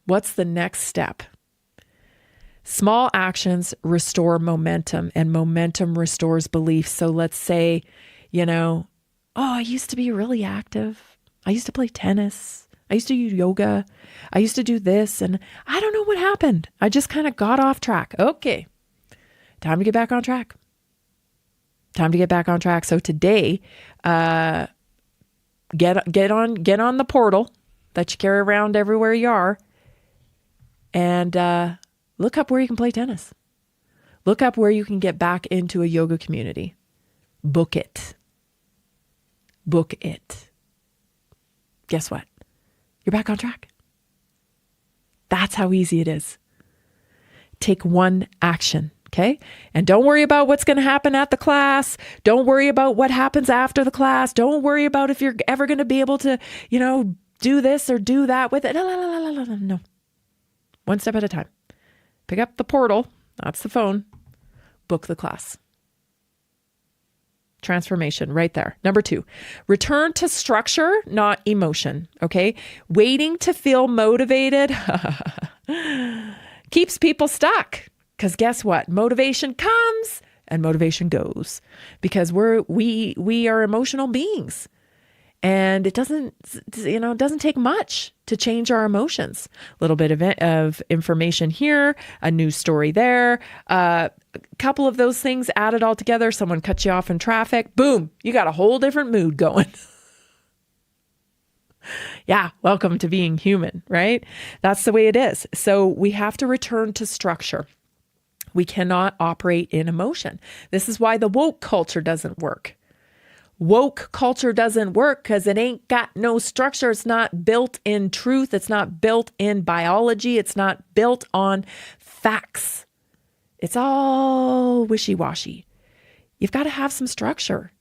What's the next step? Small actions restore momentum, and momentum restores belief. So let's say, I used to be really active. I used to play tennis. I used to do yoga. I used to do this, and I don't know what happened. I just kind of got off track. Okay, time to get back on track. So today, get on the portal that you carry around everywhere you are, and look up where you can play tennis. Look up where you can get back into a yoga community. Book it. Guess what? You're back on track. That's how easy it is. Take one action, okay? And don't worry about what's going to happen at the class. Don't worry about what happens after the class. Don't worry about if you're ever going to be able to, do this or do that with it. No. One step at a time. Pick up the portal. That's the phone. Book the class. Transformation right there. Number 2, return to structure, not emotion. Okay. Waiting to feel motivated keeps people stuck. Because guess what? Motivation comes and motivation goes, because we are emotional beings. And it doesn't take much to change our emotions. A little bit of information here, a news story there, a couple of those things added all together. Someone cuts you off in traffic. Boom, you got a whole different mood going. Yeah, welcome to being human, right? That's the way it is. So we have to return to structure. We cannot operate in emotion. This is why the woke culture doesn't work. Woke culture doesn't work because it ain't got no structure. It's not built in truth. It's not built in biology. It's not built on facts. It's all wishy-washy. You've got to have some structure.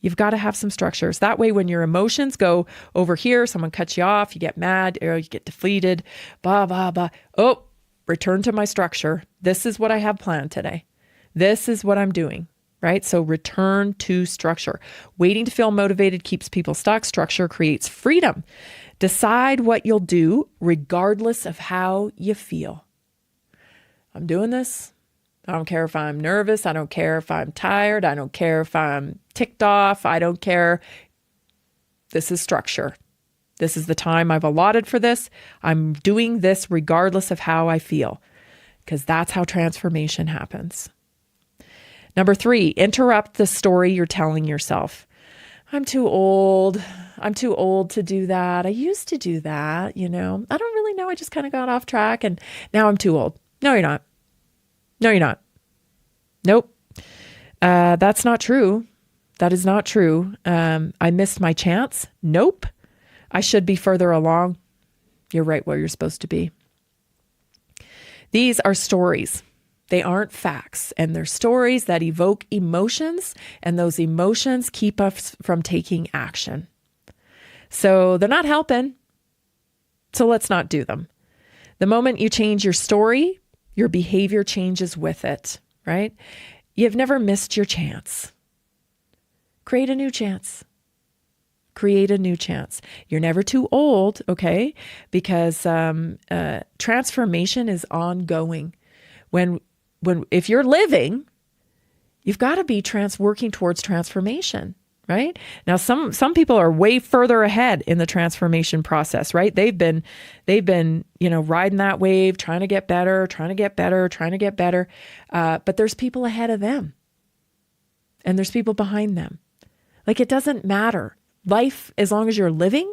You've got to have some structures. That way, when your emotions go over here, someone cuts you off, you get mad, or you get deflated, blah, blah, blah. Oh, return to my structure. This is what I have planned today. This is what I'm doing. Right? So return to structure. Waiting to feel motivated keeps people stuck. Structure creates freedom. Decide what you'll do regardless of how you feel. I'm doing this. I don't care if I'm nervous. I don't care if I'm tired. I don't care if I'm ticked off. I don't care. This is structure. This is the time I've allotted for this. I'm doing this regardless of how I feel, because that's how transformation happens. Number 3, interrupt the story you're telling yourself. I'm too old. I'm too old to do that. I used to do that, I don't really know. I just kind of got off track and now I'm too old. No, you're not. No, you're not. Nope. That's not true. That is not true. I missed my chance. Nope. I should be further along. You're right where you're supposed to be. These are stories. They aren't facts, and they're stories that evoke emotions, and those emotions keep us from taking action. So they're not helping. So let's not do them. The moment you change your story, your behavior changes with it, right? You've never missed your chance. Create a new chance. Create a new chance. You're never too old, okay? Because transformation is ongoing. If you're living, you've got to be working towards transformation, right? Now, some people are way further ahead in the transformation process, right? They've been, riding that wave, trying to get better. But there's people ahead of them, and there's people behind them. Like, it doesn't matter. Life, as long as you're living,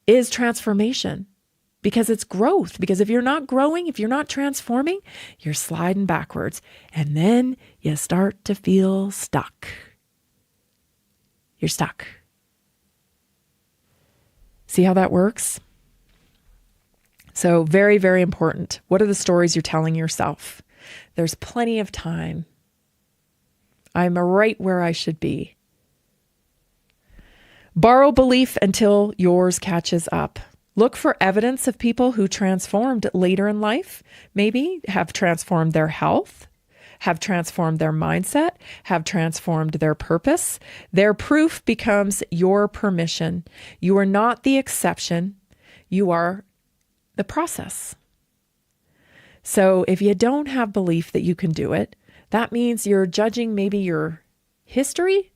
is transformation. Because it's growth. Because if you're not growing, if you're not transforming, you're sliding backwards. And then you start to feel stuck. You're stuck. See how that works? So very, very important. What are the stories you're telling yourself? There's plenty of time. I'm right where I should be. Borrow belief until yours catches up. Look for evidence of people who transformed later in life, maybe have transformed their health, have transformed their mindset, have transformed their purpose. Their proof becomes your permission. You are not the exception. You are the process. So if you don't have belief that you can do it, that means you're judging maybe your history.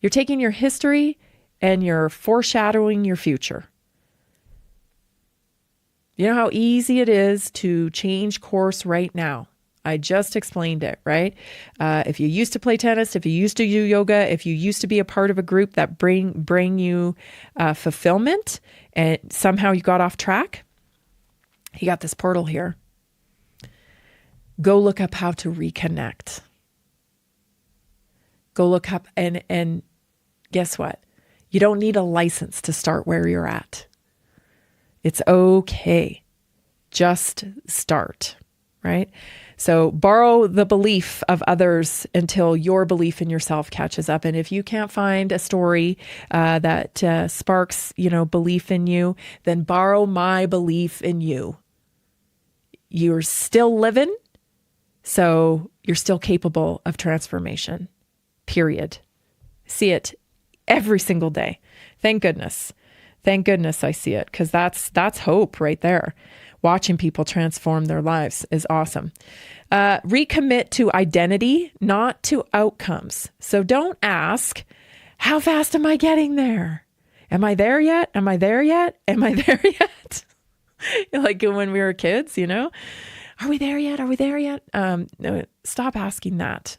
You're taking your history and you're foreshadowing your future. You know how easy it is to change course right now. I just explained it, right? If you used to play tennis, if you used to do yoga, if you used to be a part of a group that bring you fulfillment, and somehow you got off track, you got this portal here. Go look up how to reconnect. Go look up and guess what? You don't need a license to start where you're at. It's okay. Just start, right? So borrow the belief of others until your belief in yourself catches up. And if you can't find a story that sparks, belief in you, then borrow my belief in you. You're still living, so you're still capable of transformation, period. See it every single day. Thank goodness. Thank goodness I see it, because that's hope right there. Watching people transform their lives is awesome. Recommit to identity, not to outcomes. So don't ask, how fast am I getting there? Am I there yet? Am I there yet? Am I there yet? Like when we were kids, are we there yet? Are we there yet? No, stop asking that.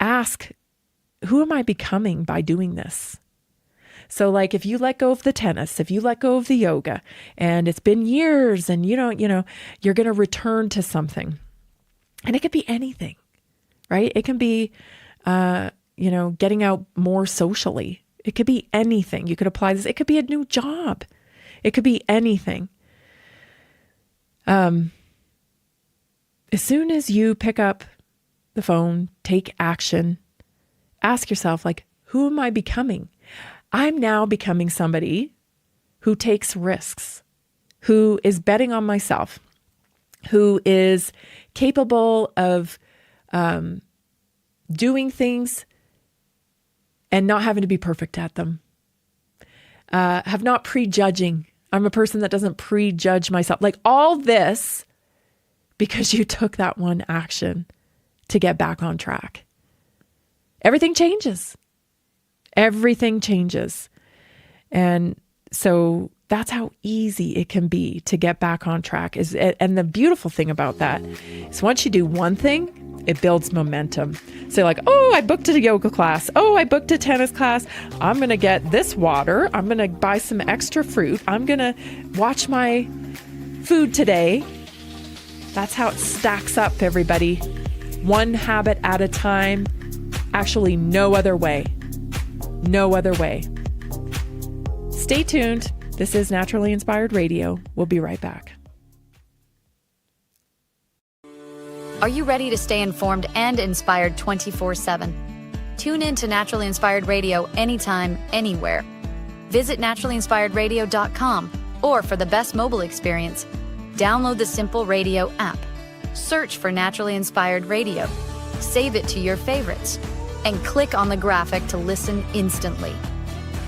Ask, who am I becoming by doing this? So like if you let go of the tennis, if you let go of the yoga, and it's been years and you're going to return to something, and it could be anything, right? It can be, getting out more socially. It could be anything. You could apply this. It could be a new job. It could be anything. As soon as you pick up the phone, take action, ask yourself, like, who am I becoming? I'm now becoming somebody who takes risks, who is betting on myself, who is capable of doing things and not having to be perfect at them. Have not prejudging. I'm a person that doesn't prejudge myself. Like all this because you took that one action to get back on track. Everything changes. Everything changes. And so that's how easy it can be to get back on track. And the beautiful thing about that is once you do one thing, it builds momentum. So like, oh, I booked a yoga class. Oh, I booked a tennis class. I'm going to get this water. I'm going to buy some extra fruit. I'm going to watch my food today. That's how it stacks up, everybody. One habit at a time. Actually, no other way. No other way. Stay tuned. This is Naturally Inspired Radio. We'll be right back. Are you ready to stay informed and inspired 24/7? Tune in to Naturally Inspired Radio anytime, anywhere. Visit naturallyinspiredradio.com, or for the best mobile experience, download the Simple Radio app. Search for Naturally Inspired Radio. Save it to your favorites, and click on the graphic to listen instantly.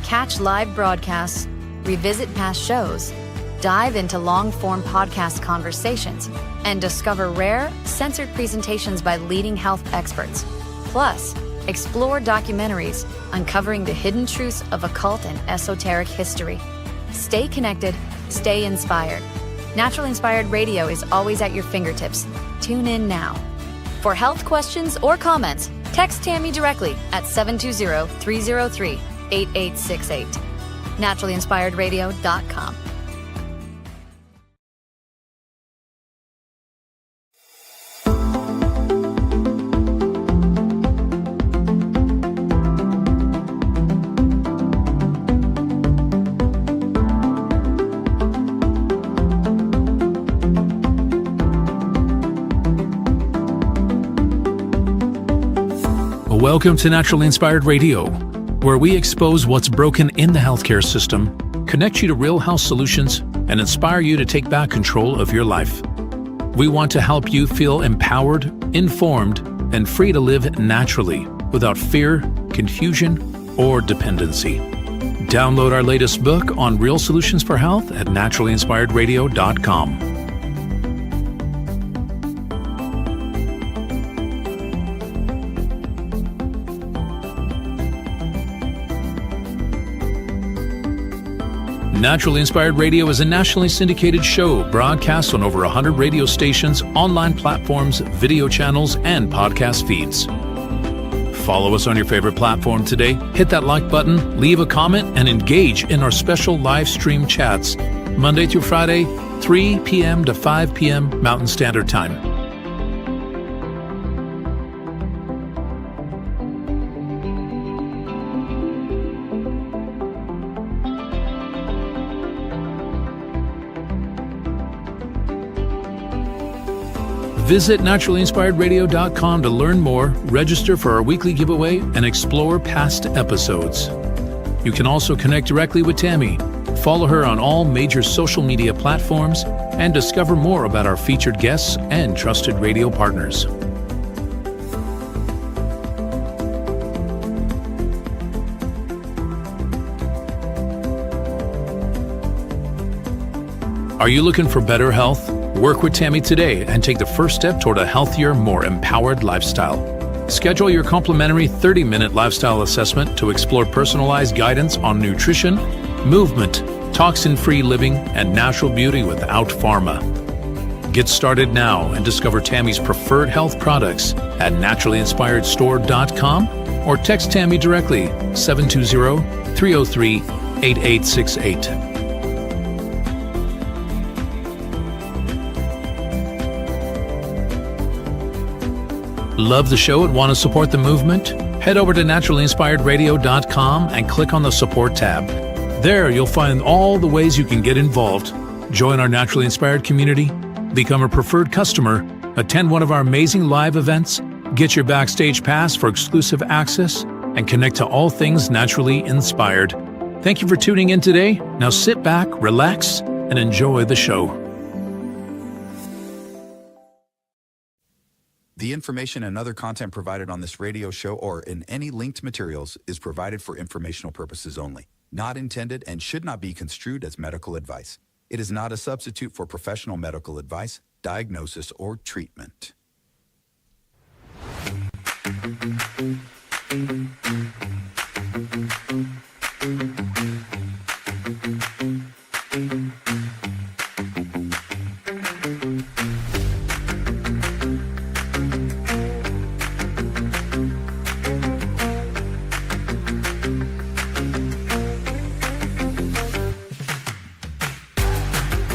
Catch live broadcasts, revisit past shows, dive into long-form podcast conversations, and discover rare, censored presentations by leading health experts. Plus, explore documentaries uncovering the hidden truths of occult and esoteric history. Stay connected, stay inspired. Naturally Inspired Radio is always at your fingertips. Tune in now. For health questions or comments, text Tammy directly at 720-303-8868. naturallyinspiredradio.com. Welcome to Naturally Inspired Radio, where we expose what's broken in the healthcare system, connect you to real health solutions, and inspire you to take back control of your life. We want to help you feel empowered, informed, and free to live naturally without fear, confusion, or dependency. Download our latest book on real solutions for health at naturallyinspiredradio.com. Naturally Inspired Radio is a nationally syndicated show broadcast on over 100 radio stations, online platforms, video channels, and podcast feeds. Follow us on your favorite platform today, hit that like button, leave a comment, and engage in our special live stream chats, Monday through Friday, 3 p.m. to 5 p.m. Mountain Standard Time. Visit naturallyinspiredradio.com to learn more, register for our weekly giveaway, and explore past episodes. You can also connect directly with Tammy, follow her on all major social media platforms, and discover more about our featured guests and trusted radio partners. Are you looking for better health? Work with Tammy today and take the first step toward a healthier, more empowered lifestyle. Schedule your complimentary 30-minute lifestyle assessment to explore personalized guidance on nutrition, movement, toxin-free living, and natural beauty without pharma. Get started now and discover Tammy's preferred health products at naturallyinspiredstore.com or text Tammy directly 720-303-8868. Love the show and want to support the movement? Head over to naturallyinspiredradio.com and click on the support tab. There you'll find all the ways you can get involved. Join our Naturally Inspired community, become a preferred customer, attend one of our amazing live events, get your backstage pass for exclusive access, and connect to all things naturally inspired. Thank you for tuning in today. Now sit back, relax, and enjoy the show. The information and other content provided on this radio show or in any linked materials is provided for informational purposes only, not intended and should not be construed as medical advice. It is not a substitute for professional medical advice, diagnosis, or treatment.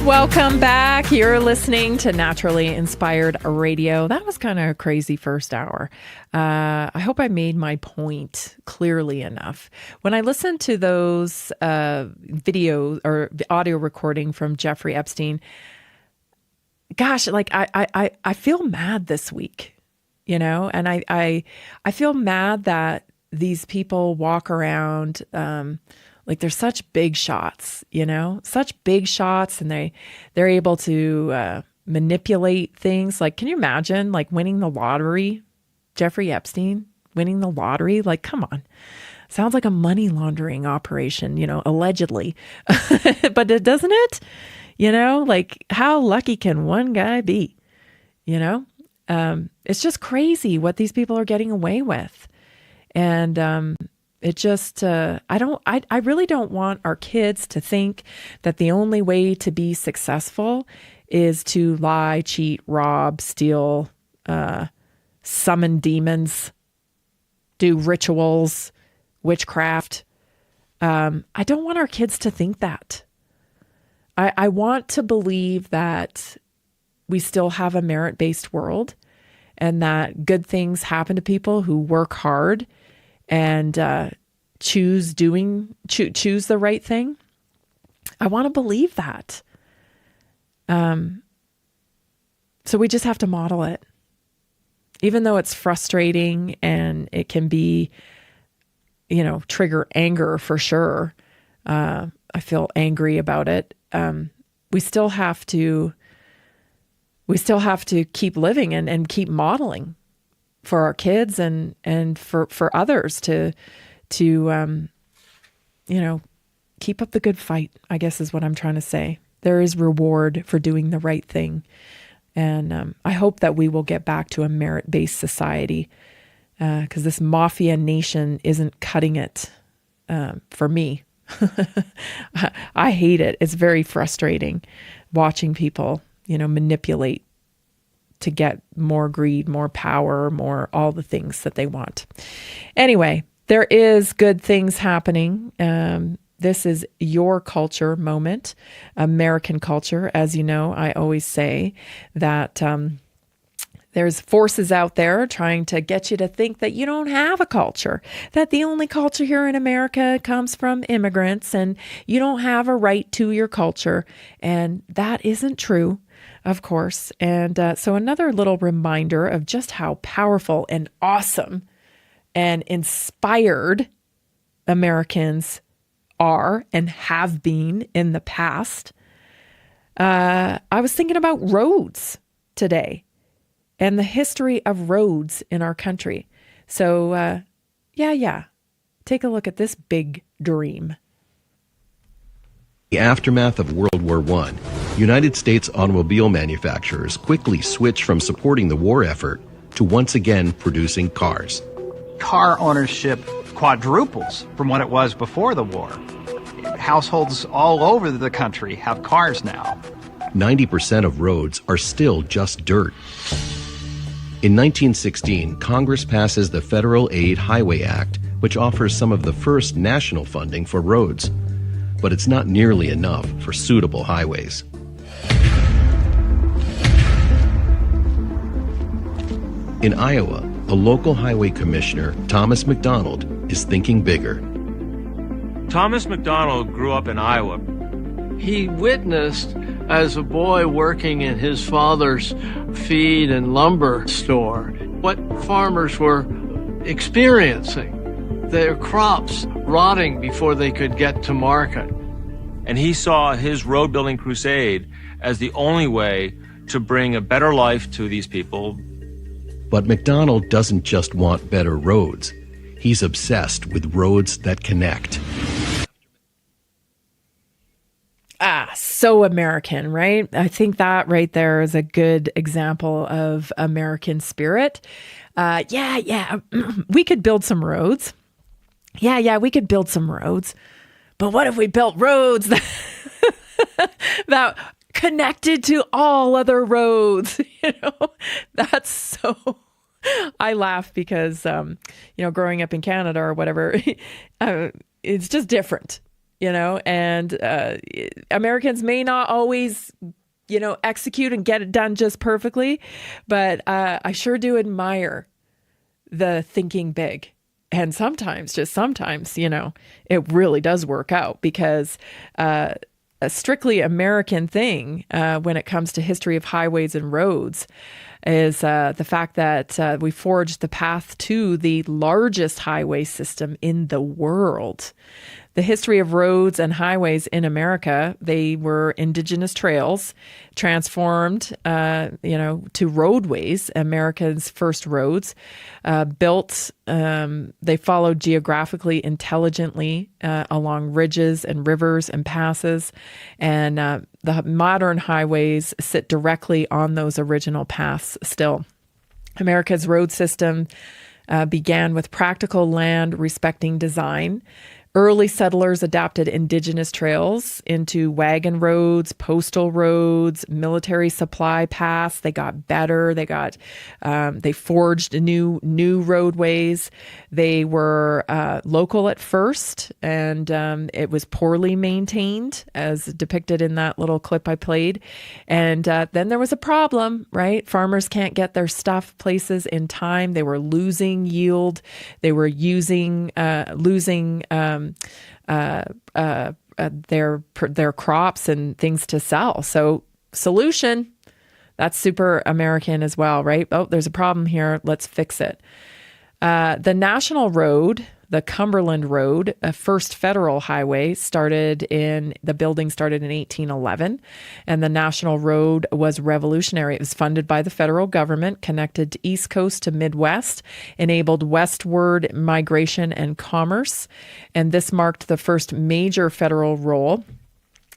Welcome back. You're listening to Naturally Inspired Radio. That was kind of a crazy first hour. I hope I made my point clearly enough. When I listened to those video or audio recording from Jeffrey Epstein, gosh, like I feel mad this week, you know, and I feel mad that these people walk around like they're such big shots, you know, such big shots, and they're able to manipulate things. Like, can you imagine like winning the lottery? Jeffrey Epstein winning the lottery? Like, come on. Sounds like a money laundering operation, you know, allegedly. But doesn't it? You know, like how lucky can one guy be? You know, it's just crazy what these people are getting away with. And it just, I really don't want our kids to think that the only way to be successful is to lie, cheat, rob, steal, summon demons, do rituals, witchcraft. I don't want our kids to think that. I want to believe that we still have a merit-based world and that good things happen to people who work hard and choose the right thing. I want to believe that. So we just have to model it. even though it's frustrating and it can be, trigger anger for sure. I feel angry about it. We still have to keep living and keep modeling for our kids and for others to keep up the good fight, I guess is what I'm trying to say. There is reward for doing the right thing. And I hope that we will get back to a merit-based society, because this mafia nation isn't cutting it for me. I hate it. It's very frustrating watching people, manipulate to get more greed, more power, more all the things that they want. Anyway, there is good things happening. This is your culture moment, American culture. As you know, I always say that there's forces out there trying to get you to think that you don't have a culture, that the only culture here in America comes from immigrants and you don't have a right to your culture. And that isn't true, of course. And so another little reminder of just how powerful and awesome and inspired Americans are and have been in the past. I was thinking about roads today and the history of roads in our country. So, take a look at this big dream. The aftermath of World War I, United States automobile manufacturers quickly switched from supporting the war effort to once again producing cars. Car ownership quadruples from what it was before the war. Households all over the country have cars now. 90% of roads are still just dirt. In 1916, Congress passes the Federal Aid Highway Act, which offers some of the first national funding for roads. But it's not nearly enough for suitable highways. In Iowa, a local highway commissioner, Thomas McDonald, is thinking bigger. Thomas McDonald grew up in Iowa. He witnessed, as a boy working in his father's feed and lumber store, what farmers were experiencing, their crops rotting before they could get to market. And he saw his road building crusade as the only way to bring a better life to these people. But McDonald doesn't just want better roads. He's obsessed with roads that connect. So American, right? I think that right there is a good example of American spirit. We could build some roads. We could build some roads. But what if we built roads that connected to all other roads? That's so... I laugh because, growing up in Canada or whatever, it's just different. And Americans may not always, execute and get it done just perfectly, but I sure do admire the thinking big. And sometimes, it really does work out, because a strictly American thing when it comes to history of highways and roads is the fact that we forged the path to the largest highway system in the world. The history of roads and highways in America, they were indigenous trails transformed, to roadways. America's first roads built, they followed geographically intelligently along ridges and rivers and passes. And the modern highways sit directly on those original paths still. America's road system began with practical land respecting design. Early settlers adapted indigenous trails into wagon roads, postal roads, military supply paths. They got better. They forged new roadways. They were local at first, and it was poorly maintained, as depicted in that little clip I played. And then there was a problem, right? Farmers can't get their stuff places in time. They were losing yield. They were losing their crops and things to sell. So solution, That's super American as well, right? Oh, there's a problem here. Let's fix it. The National Road, the Cumberland Road, a first federal highway, started in 1811. And the National Road was revolutionary. It was funded by the federal government, connected to East Coast to Midwest, enabled westward migration and commerce. And this marked the first major federal role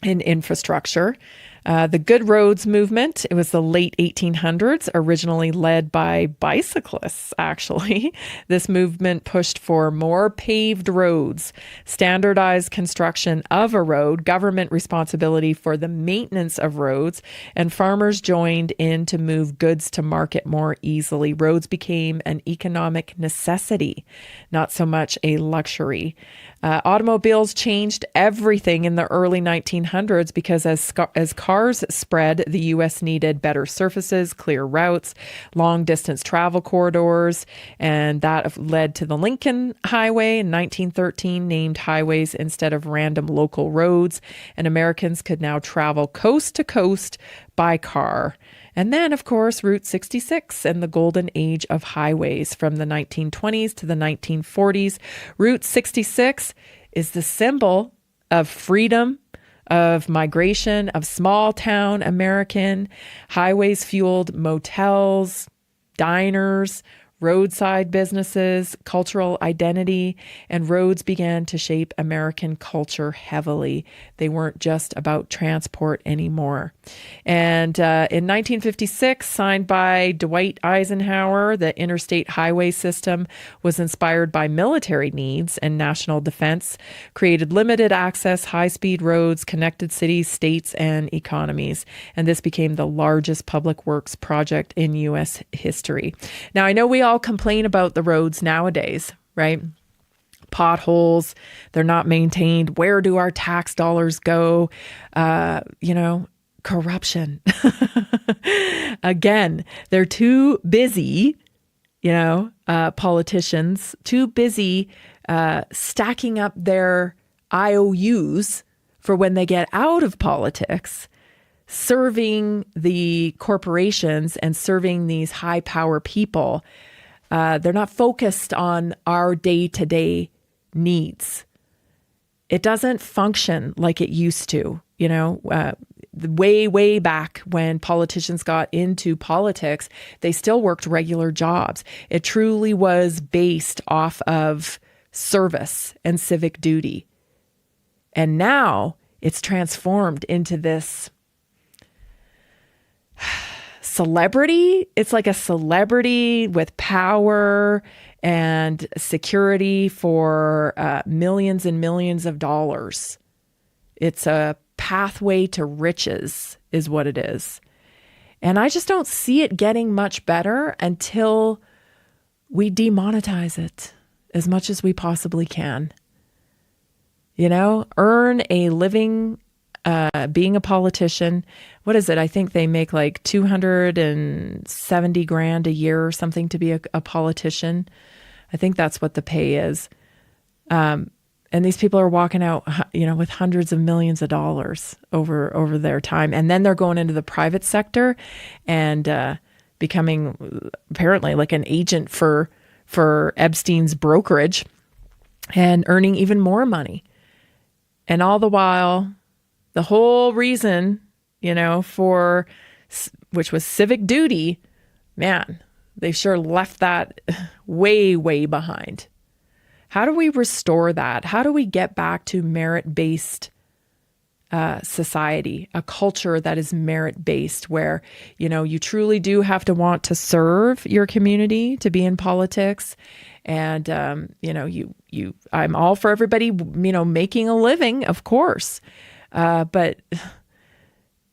in infrastructure. The Good Roads movement, it was the late 1800s, originally led by bicyclists, actually. This movement pushed for more paved roads, standardized construction of a road, government responsibility for the maintenance of roads, and farmers joined in to move goods to market more easily. Roads became an economic necessity, not so much a luxury. Automobiles changed everything in the early 1900s because as cars spread, the U.S. needed better surfaces, clear routes, long-distance travel corridors, and that led to the Lincoln Highway in 1913, named highways instead of random local roads, and Americans could now travel coast to coast by car. And then, of course, Route 66 and the golden age of highways from the 1920s to the 1940s. Route 66 is the symbol of freedom, of migration, of small town American. Highways fueled motels, diners, roadside businesses, cultural identity, and roads began to shape American culture heavily. They weren't just about transport anymore. And in 1956, signed by Dwight Eisenhower, the interstate highway system was inspired by military needs and national defense, created limited access, high-speed roads, connected cities, states, and economies. And this became the largest public works project in U.S. history. Now, I know we all complain about the roads nowadays, right? Potholes, they're not maintained. Where do our tax dollars go? Corruption. Again, they're too busy, politicians, too busy stacking up their IOUs for when they get out of politics, serving the corporations and serving these high power people. They're not focused on our day-to-day needs. It doesn't function like it used to, way back when politicians got into politics, they still worked regular jobs. It truly was based off of service and civic duty. And now it's transformed into this celebrity. It's like a celebrity with power and security for millions and millions of dollars. It's a pathway to riches is what it is. And I just don't see it getting much better until we demonetize it as much as we possibly can. Earn a living being a politician. What is it? I think they make like $270,000 a year or something to be a politician. I think that's what the pay is. And these people are walking out, with hundreds of millions of dollars over their time. And then they're going into the private sector and becoming apparently like an agent for Epstein's brokerage and earning even more money. And all the while, the whole reason, which was civic duty, man, they sure left that way, way behind. How do we restore that? How do we get back to merit-based society, a culture that is merit-based where, you truly do have to want to serve your community to be in politics. And, I'm all for everybody, making a living, of course. But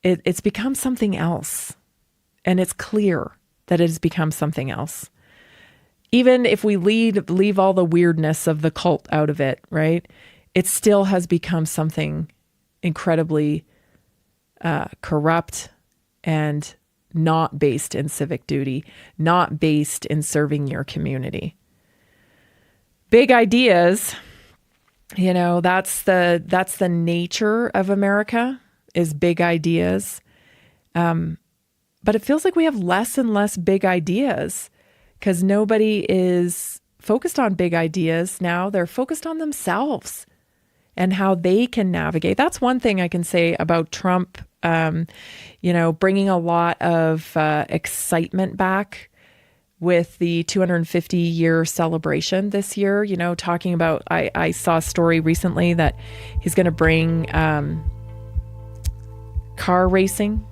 it's become something else. And it's clear that it has become something else. Even if we leave all the weirdness of the cult out of it, right? It still has become something incredibly corrupt and not based in civic duty, not based in serving your community. Big ideas, that's the nature of America, is big ideas. But it feels like we have less and less big ideas because nobody is focused on big ideas now. They're focused on themselves and how they can navigate. That's one thing I can say about Trump, bringing a lot of excitement back with the 250-year celebration this year, talking about, I saw a story recently that he's going to bring car racing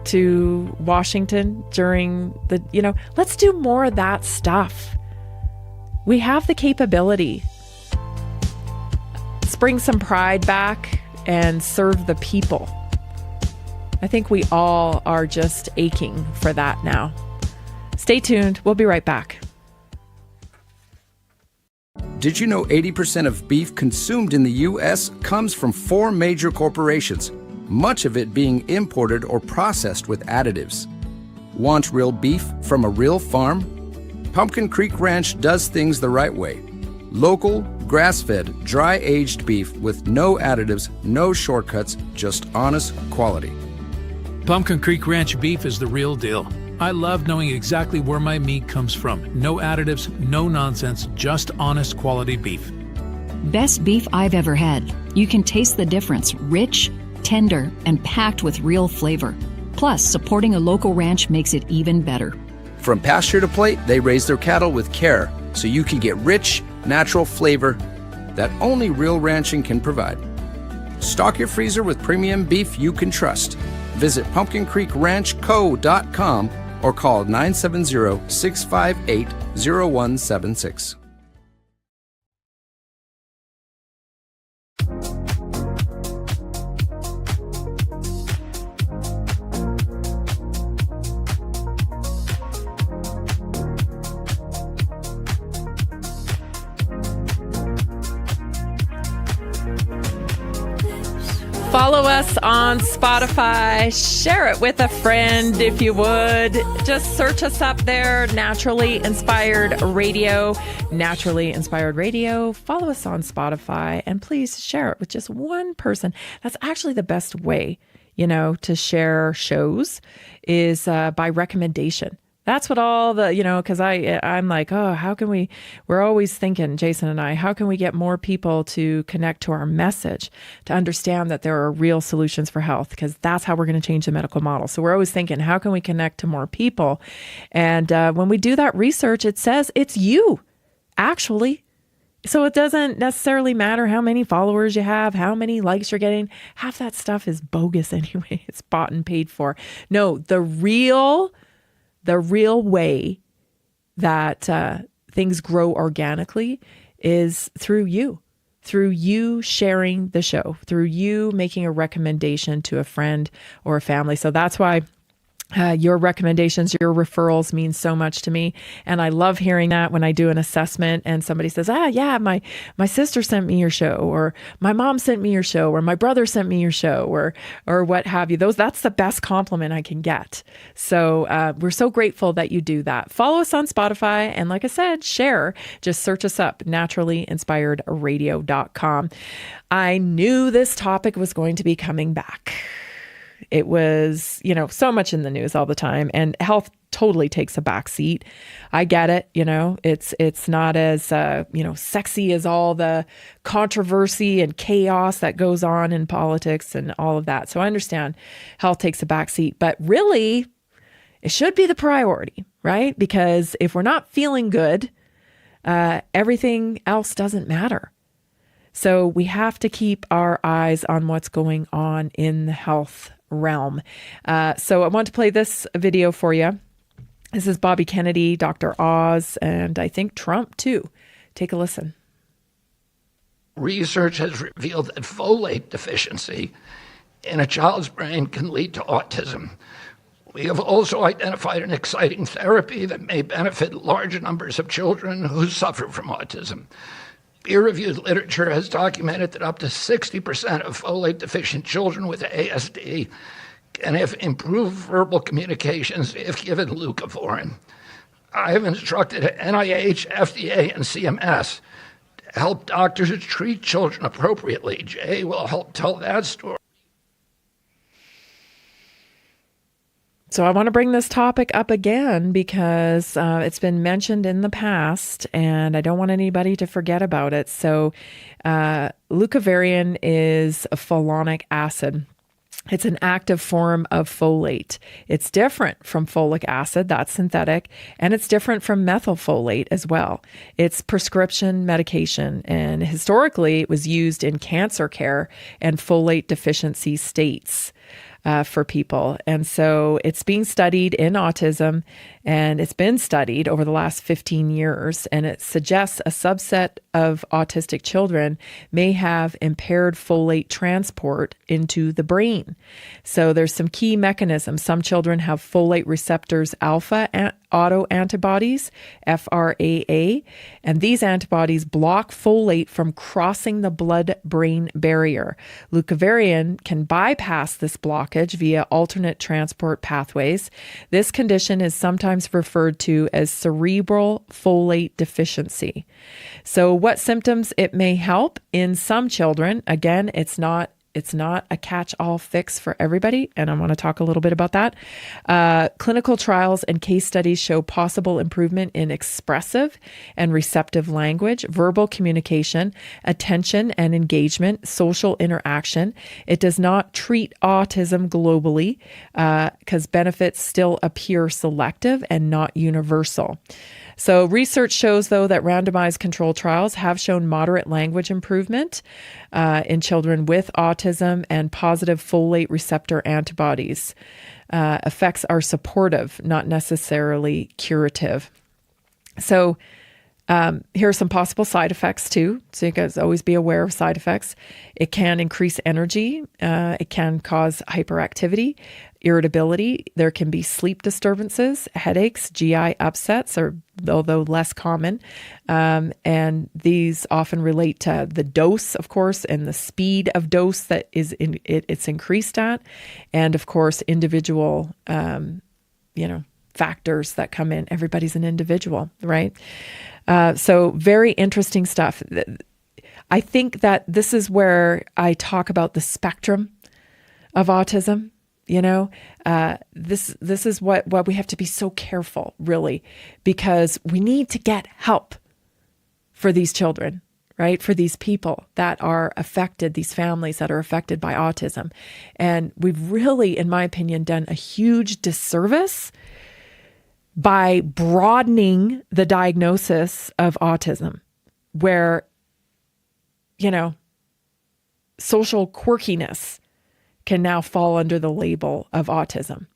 to Washington during the, let's do more of that stuff. We have the capability. Let's bring some pride back and serve the people. I think we all are just aching for that now. Stay tuned. We'll be right back. Did you know 80% of beef consumed in the U.S. comes from 4 major corporations, much of it being imported or processed with additives? Want real beef from a real farm? Pumpkin Creek Ranch does things the right way. Local, grass-fed, dry-aged beef with no additives, no shortcuts, just honest quality. Pumpkin Creek Ranch beef is the real deal. I love knowing exactly where my meat comes from. No additives, no nonsense, just honest quality beef. Best beef I've ever had. You can taste the difference. Rich, tender, and packed with real flavor. Plus, supporting a local ranch makes it even better. From pasture to plate, they raise their cattle with care, so you can get rich, natural flavor that only real ranching can provide. Stock your freezer with premium beef you can trust. Visit pumpkincreekranchco.com or call 970-658-0176. Follow us on Spotify. Share it with a friend if you would. Just search us up there, Naturally Inspired Radio. Naturally Inspired Radio. Follow us on Spotify and please share it with just one person. That's actually the best way, to share shows is by recommendation. That's what all the, because I'm like, how can we're always thinking, Jason and I, how can we get more people to connect to our message, to understand that there are real solutions for health, because that's how we're going to change the medical model. So we're always thinking, how can we connect to more people? And when we do that research, it says it's you, actually. So it doesn't necessarily matter how many followers you have, how many likes you're getting. Half that stuff is bogus anyway. It's bought and paid for. No, the real way that things grow organically is through you sharing the show, through you making a recommendation to a friend or a family. So that's why your recommendations, your referrals mean so much to me. And I love hearing that when I do an assessment and somebody says, my sister sent me your show, or my mom sent me your show, or my brother sent me your show, or what have you. That's the best compliment I can get. So we're so grateful that you do that. Follow us on Spotify. And like I said, share, just search us up, naturallyinspiredradio.com. I knew this topic was going to be coming back. It was, so much in the news all the time, and health totally takes a back seat. I get it. It's not as, sexy as all the controversy and chaos that goes on in politics and all of that. So I understand health takes a back seat, but really it should be the priority, right? Because if we're not feeling good, everything else doesn't matter. So we have to keep our eyes on what's going on in the health realm. So I want to play this video for you. This is Bobby Kennedy, Dr. Oz, and I think Trump too. Take a listen. Research has revealed that folate deficiency in a child's brain can lead to autism. We have also identified an exciting therapy that may benefit large numbers of children who suffer from autism. Peer-reviewed literature has documented that up to 60% of folate-deficient children with ASD can have improved verbal communications if given Leucovorin. I have instructed NIH, FDA, and CMS to help doctors treat children appropriately. Jay will help tell that story. So I want to bring this topic up again because it's been mentioned in the past and I don't want anybody to forget about it. So leucovorin is a folonic acid. It's an active form of folate. It's different from folic acid, that's synthetic, and it's different from methylfolate as well. It's prescription medication, and historically it was used in cancer care and folate deficiency states for people. And so it's being studied in autism, and it's been studied over the last 15 years, and it suggests a subset of autistic children may have impaired folate transport into the brain. So there's some key mechanisms. Some children have folate receptors alpha autoantibodies, FRAA, and these antibodies block folate from crossing the blood-brain barrier. Leucovorin can bypass this blockage via alternate transport pathways. This condition is sometimes referred to as cerebral folate deficiency. So what symptoms it may help in some children? Again, it's not a catch-all fix for everybody, and I want to talk a little bit about that. Clinical trials and case studies show possible improvement in expressive and receptive language, verbal communication, attention and engagement, social interaction. It does not treat autism globally because benefits still appear selective and not universal. So research shows, though, that randomized control trials have shown moderate language improvement in children with autism, and positive folate receptor antibodies. Effects are supportive, not necessarily curative. So here are some possible side effects too. So you guys always be aware of side effects. It can increase energy. It can cause hyperactivity, irritability. There can be sleep disturbances, headaches, GI upsets, although less common. And these often relate to the dose, of course, and the speed of dose that it's increased at. And of course, individual, factors that come in. Everybody's an individual, right? So very interesting stuff. I think that this is where I talk about the spectrum of autism. This is what we have to be so careful, really, because we need to get help for these children, right? For these people that are affected, these families that are affected by autism. And we've really, in my opinion, done a huge disservice by broadening the diagnosis of autism, where, social quirkiness can now fall under the label of autism.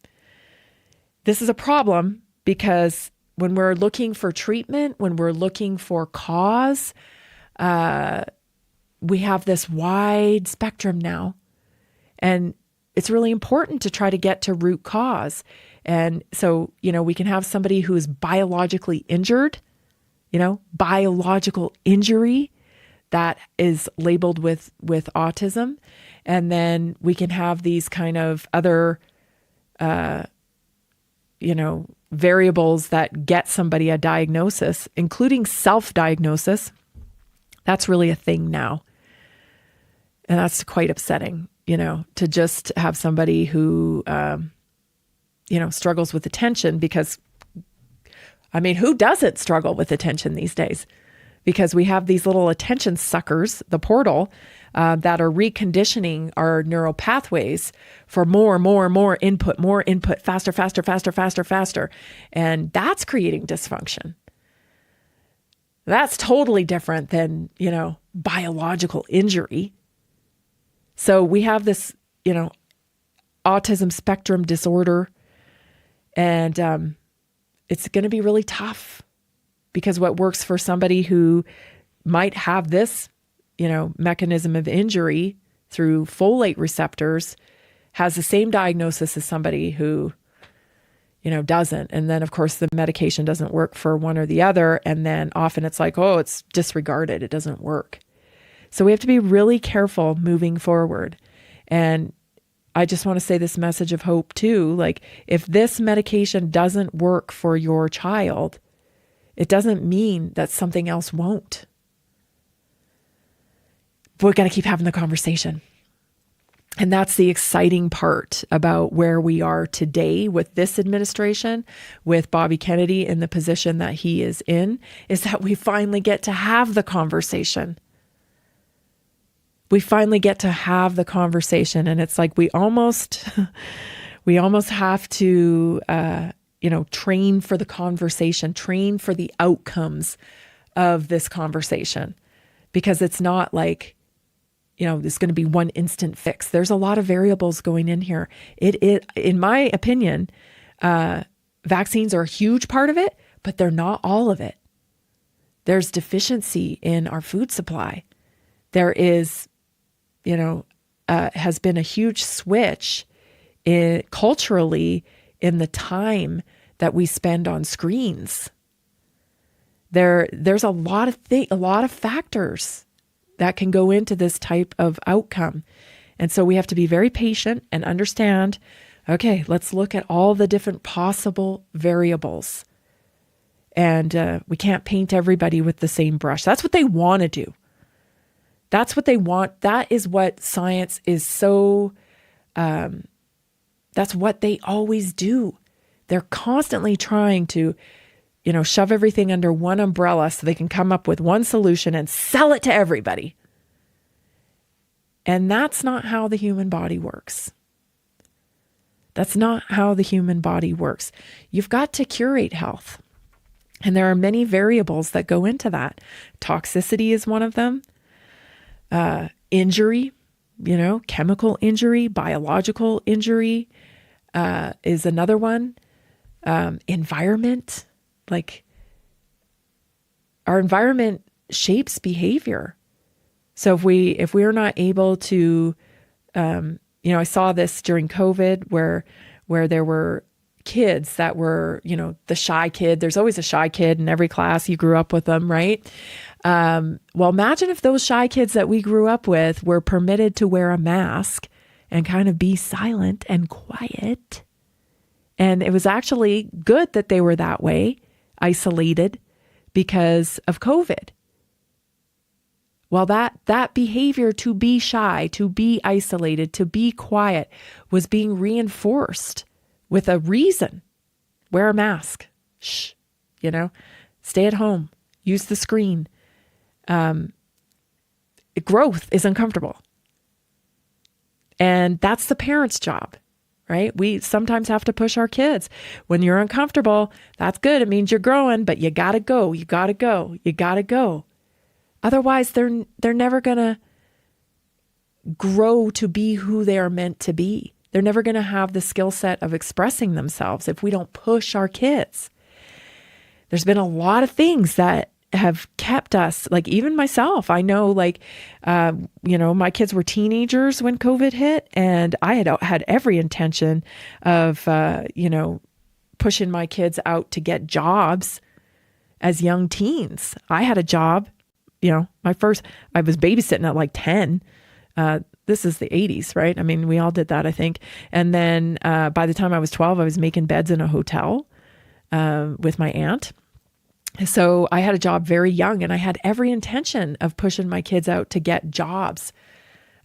This is a problem because when we're looking for treatment, when we're looking for cause, we have this wide spectrum now. And it's really important to try to get to root cause. And so, we can have somebody who is biologically injured, biological injury that is labeled with autism. And then we can have these kind of other, variables that get somebody a diagnosis, including self-diagnosis. That's really a thing now. And that's quite upsetting, to just have somebody who, struggles with attention because, who doesn't struggle with attention these days? Because we have these little attention suckers, the portal, that are reconditioning our neural pathways for more input, faster. And that's creating dysfunction. That's totally different than, biological injury. So we have this, autism spectrum disorder, and it's going to be really tough because what works for somebody who might have this, mechanism of injury through folate receptors has the same diagnosis as somebody who, doesn't. And then of course the medication doesn't work for one or the other. And then often it's like, oh, it's disregarded. It doesn't work. So we have to be really careful moving forward. And I just want to say this message of hope too. Like, if this medication doesn't work for your child, it doesn't mean that something else won't. But we got to keep having the conversation. And that's the exciting part about where we are today with this administration, with Bobby Kennedy in the position that he is in, is that we finally get to have the conversation. We finally get to have the conversation. And it's like we almost have to, train for the conversation, train for the outcomes of this conversation, because it's not like, there's going to be one instant fix. There's a lot of variables going in here. In my opinion, vaccines are a huge part of it, but they're not all of it. There's deficiency in our food supply. There is, has been a huge switch culturally in the time that we spend on screens. There's a lot of factors that can go into this type of outcome. And so we have to be very patient and understand, okay, let's look at all the different possible variables. And we can't paint everybody with the same brush. That's what they want to do. That's what they want. That is what science is so, that's what they always do. They're constantly trying to, shove everything under one umbrella so they can come up with one solution and sell it to everybody. And that's not how the human body works. That's not how the human body works. You've got to curate health. And there are many variables that go into that. Toxicity is one of them. Injury, chemical injury, biological injury is another one. Environment, like our environment shapes behavior. So if we are not able to, I saw this during COVID where there were kids that were, the shy kid. There's always a shy kid in every class. You grew up with them, right? Well, imagine if those shy kids that we grew up with were permitted to wear a mask and kind of be silent and quiet. And it was actually good that they were that way, isolated because of COVID. Well, that behavior to be shy, to be isolated, to be quiet was being reinforced with a reason. Wear a mask. Shh, stay at home, use the screen. Growth is uncomfortable. And that's the parent's job, right? We sometimes have to push our kids. When you're uncomfortable, that's good. It means you're growing, but you gotta go. You gotta go. You gotta go. Otherwise, they're never gonna grow to be who they are meant to be. They're never gonna have the skill set of expressing themselves if we don't push our kids. There's been a lot of things that have kept us, like even myself, I know, like, my kids were teenagers when COVID hit, and I had every intention of, pushing my kids out to get jobs as young teens. I had a job, I was babysitting at like 10. This is the 80s, right? I mean, we all did that, I think. And then by the time I was 12, I was making beds in a hotel with my aunt. So I had a job very young, and I had every intention of pushing my kids out to get jobs,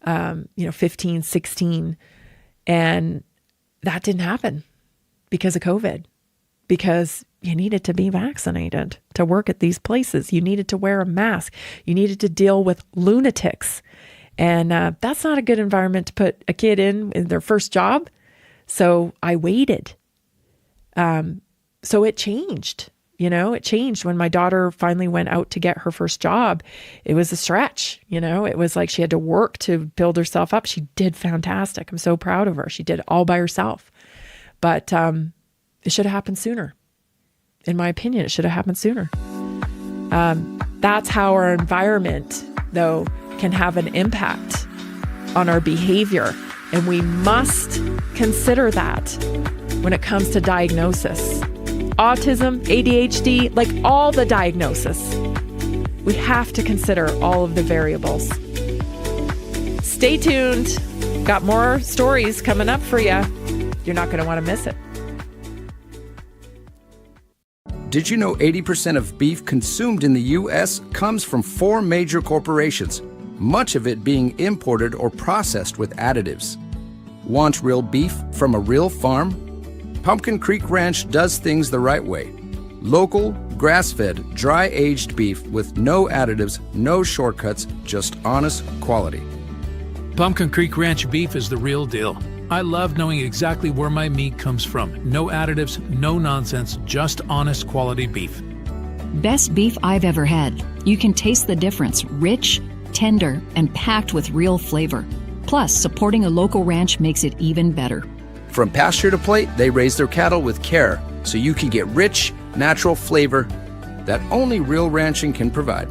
15, 16. And that didn't happen because of COVID, because you needed to be vaccinated to work at these places. You needed to wear a mask. You needed to deal with lunatics. And that's not a good environment to put a kid in their first job. So I waited. So it changed. It changed when my daughter finally went out to get her first job. It was a stretch. It was like she had to work to build herself up. She did fantastic. I'm so proud of her. She did it all by herself. But it should have happened sooner. In my opinion, it should have happened sooner. That's how our environment, though, can have an impact on our behavior. And we must consider that when it comes to diagnosis. Autism, ADHD, like all the diagnosis. We have to consider all of the variables. Stay tuned. Got more stories coming up for you. You're not going to want to miss it. Did you know 80% of beef consumed in the U.S. comes from 4 major corporations? much of it being imported or processed with additives. Want real beef from a real farm? Pumpkin Creek Ranch does things the right way. Local, grass-fed, dry-aged beef with no additives, no shortcuts, just honest quality. Pumpkin Creek Ranch beef is the real deal. I love knowing exactly where my meat comes from. No additives, no nonsense, just honest quality beef. Best beef I've ever had. You can taste the difference. Rich, tender, and packed with real flavor. Plus, supporting a local ranch makes it even better. From pasture to plate, they raise their cattle with care, so you can get rich, natural flavor that only real ranching can provide.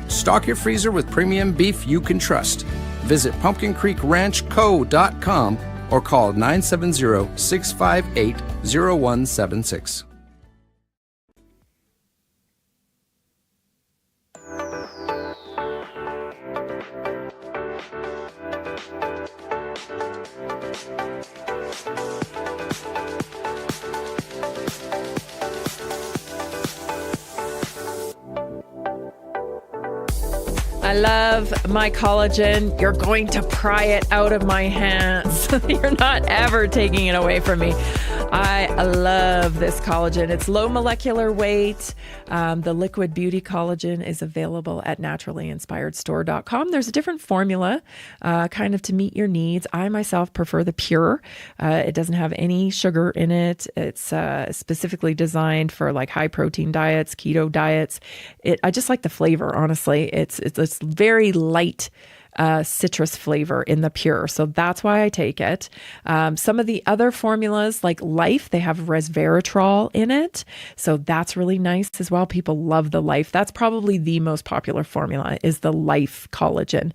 Stock your freezer with premium beef you can trust. Visit pumpkincreekranchco.com or call 970-658-0176. I love my collagen. You're going to pry it out of my hands. You're not ever taking it away from me. I love this collagen. It's low molecular weight. The Liquid Beauty Collagen is available at naturallyinspiredstore.com. There's a different formula kind of to meet your needs. I myself prefer the pure. It doesn't have any sugar in it. It's specifically designed for like high protein diets, keto diets. I just like the flavor, honestly. It's very light citrus flavor in the pure. So that's why I take it. Some of the other formulas like Life, they have resveratrol in it. So that's really nice as well. People love the Life. That's probably the most popular formula is the Life collagen.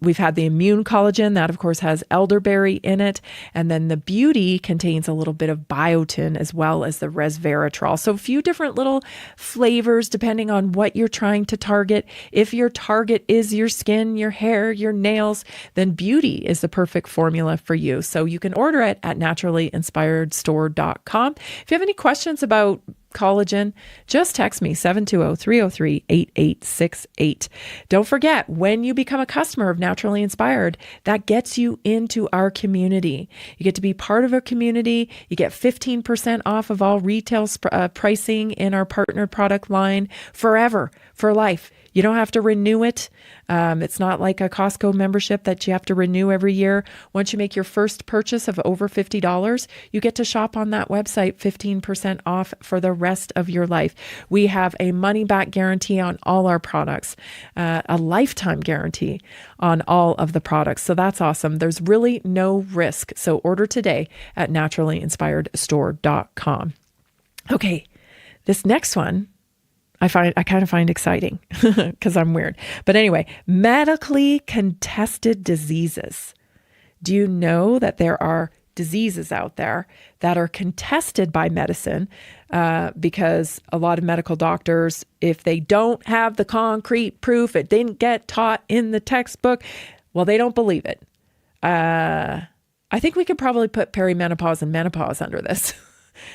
We've had the Immune collagen that of course has elderberry in it. And then the Beauty contains a little bit of biotin as well as the resveratrol. So a few different little flavors depending on what you're trying to target. If your target is your skin, your hair, your nails, then Beauty is the perfect formula for you. So you can order it at naturallyinspiredstore.com. If you have any questions about collagen, just text me 720-303-8868. Don't forget, when you become a customer of Naturally Inspired, that gets you into our community. You get to be part of a community. You get 15% off of all retail pricing in our partnered product line forever, for life. You don't have to renew it. It's not like a Costco membership that you have to renew every year. Once you make your first purchase of over $50, you get to shop on that website 15% off for the rest of your life. We have a money-back guarantee on all our products, a lifetime guarantee on all of the products. So that's awesome. There's really no risk. So order today at naturallyinspiredstore.com. Okay, this next one, I kind of find exciting because I'm weird. But anyway, medically contested diseases. Do you know that there are diseases out there that are contested by medicine because a lot of medical doctors, if they don't have the concrete proof, it didn't get taught in the textbook, well, they don't believe it. I think we could probably put perimenopause and menopause under this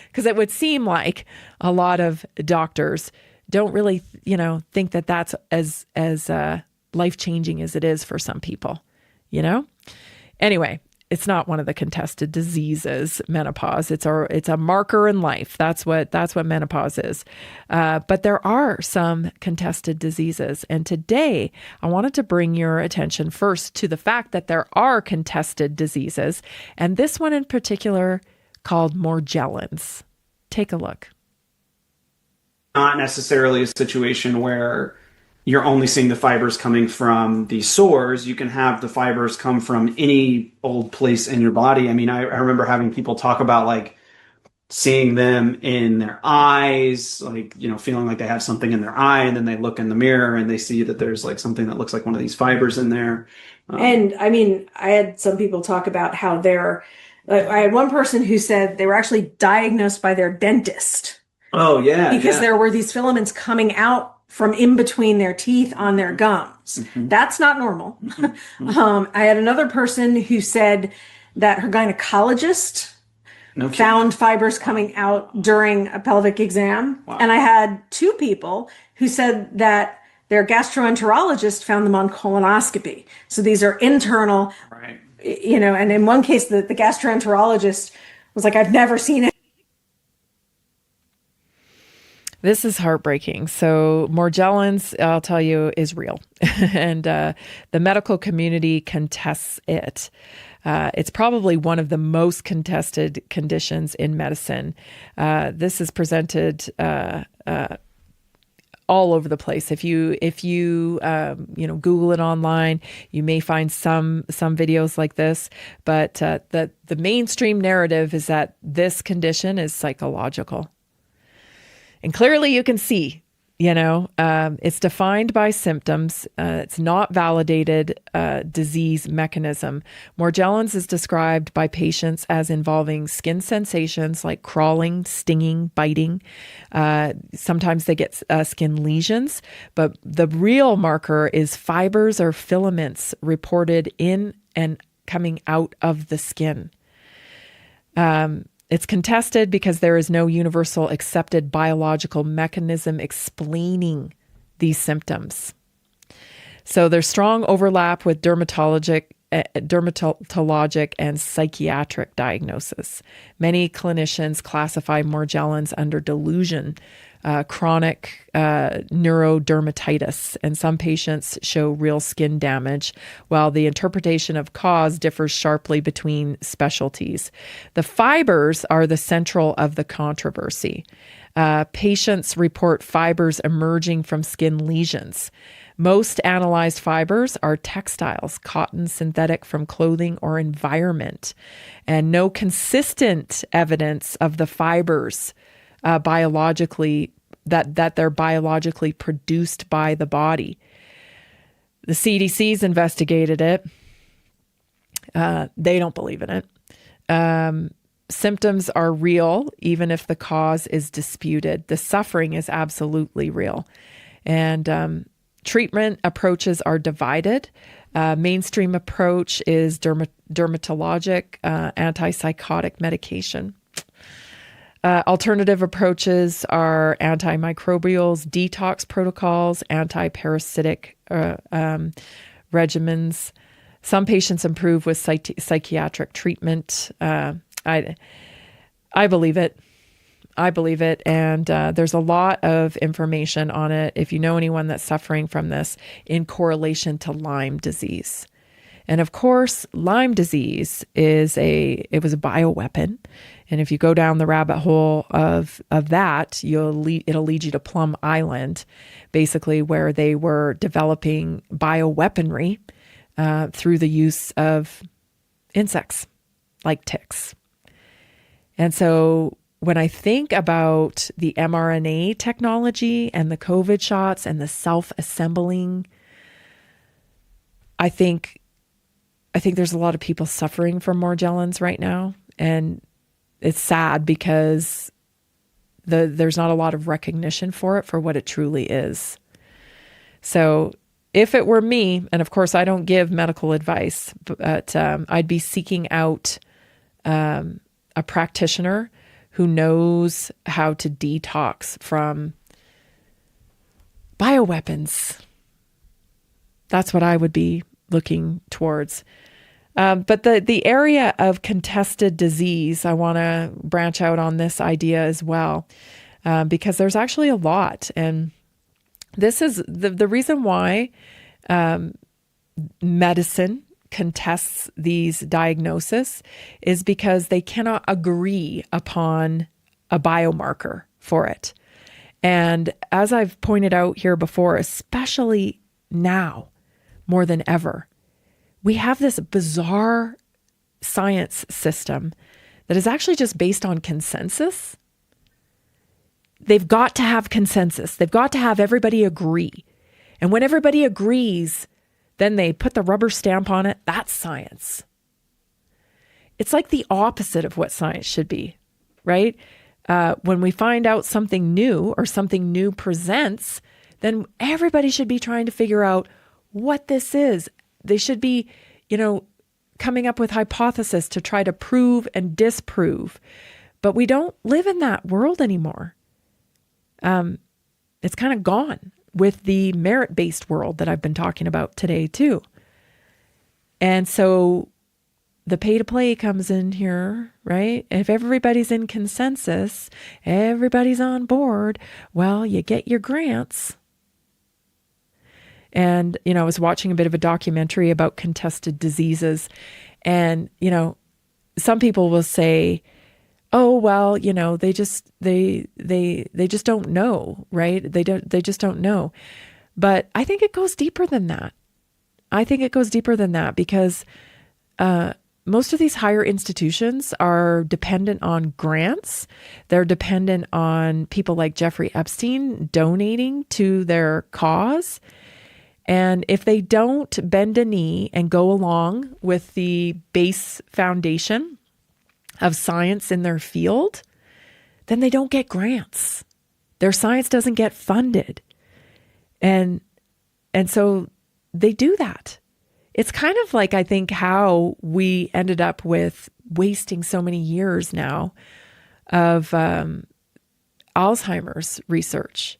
because it would seem like a lot of doctors don't really, think that that's as life-changing as it is for some people, Anyway, it's not one of the contested diseases, menopause. It's a marker in life. That's what menopause is. But there are some contested diseases. And today I wanted to bring your attention first to the fact that there are contested diseases. And this one in particular called Morgellons. Take a look. Not necessarily a situation where you're only seeing the fibers coming from the sores. You can have the fibers come from any old place in your body. I mean, I remember having people talk about like seeing them in their eyes, like, feeling like they have something in their eye, and then they look in the mirror and they see that there's like something that looks like one of these fibers in there. And I mean, I had some people talk about how I had one person who said they were actually diagnosed by their dentist. Oh, yeah. Because there were these filaments coming out from in between their teeth on their gums. Mm-hmm. That's not normal. Mm-hmm. I had another person who said that her gynecologist found fibers coming out during a pelvic exam. Wow. And I had two people who said that their gastroenterologist found them on colonoscopy. So these are internal, Right. And in one case, the gastroenterologist was like, I've never seen it. This is heartbreaking. So Morgellons, I'll tell you, is real. And the medical community contests it. It's probably one of the most contested conditions in medicine. This is presented all over the place. If you Google it online, you may find some videos like this. But the mainstream narrative is that this condition is psychological. And clearly you can see, it's defined by symptoms. It's not validated disease mechanism. Morgellons is described by patients as involving skin sensations like crawling, stinging, biting. Sometimes they get skin lesions, but the real marker is fibers or filaments reported in and coming out of the skin. It's contested because there is no universal accepted biological mechanism explaining these symptoms. So there's strong overlap with dermatologic and psychiatric diagnosis. Many clinicians classify Morgellons under delusion, chronic neurodermatitis, and some patients show real skin damage, while the interpretation of cause differs sharply between specialties. The fibers are the central of the controversy. Patients report fibers emerging from skin lesions. Most analyzed fibers are textiles, cotton, synthetic from clothing or environment, and no consistent evidence of the fibers biologically that they're biologically produced by the body. The CDC's investigated it. They don't believe in it. Symptoms are real, even if the cause is disputed. The suffering is absolutely real. And treatment approaches are divided. Mainstream approach is dermatologic, antipsychotic medication. Alternative approaches are antimicrobials, detox protocols, anti-parasitic regimens. Some patients improve with psychiatric treatment. I believe it. I believe it. And there's a lot of information on it, if you know anyone that's suffering from this, in correlation to Lyme disease. And of course, Lyme disease was a bioweapon. And if you go down the rabbit hole of that, it'll lead you to Plum Island, basically where they were developing bioweaponry through the use of insects like ticks. And so when I think about the mRNA technology and the COVID shots and the self-assembling, I think there's a lot of people suffering from Morgellons right now. And it's sad because there's not a lot of recognition for it for what it truly is. So if it were me, and of course I don't give medical advice, but I'd be seeking out a practitioner who knows how to detox from bioweapons. That's what I would be looking towards. But the area of contested disease, I want to branch out on this idea as well, because there's actually a lot. And this is the reason why medicine contests these diagnoses is because they cannot agree upon a biomarker for it. And as I've pointed out here before, especially now more than ever, we have this bizarre science system that is actually just based on consensus. They've got to have consensus. They've got to have everybody agree. And when everybody agrees, then they put the rubber stamp on it. That's science. It's like the opposite of what science should be, right? When we find out something new or something new presents, then everybody should be trying to figure out what this is. They should be, coming up with hypotheses to try to prove and disprove. But we don't live in that world anymore. It's kind of gone. with the merit-based world that I've been talking about today too. And so the pay to play comes in here, right? If everybody's in consensus, everybody's on board, well, you get your grants. And, I was watching a bit of a documentary about contested diseases. And, some people will say, oh, well, they just don't know, right? They just don't know. But I think it goes deeper than that. Because most of these higher institutions are dependent on grants. They're dependent on people like Jeffrey Epstein donating to their cause. And if they don't bend a knee and go along with the base foundation of science in their field, then they don't get grants. Their science doesn't get funded. And so they do that. It's kind of like, I think, how we ended up with wasting so many years now of Alzheimer's research,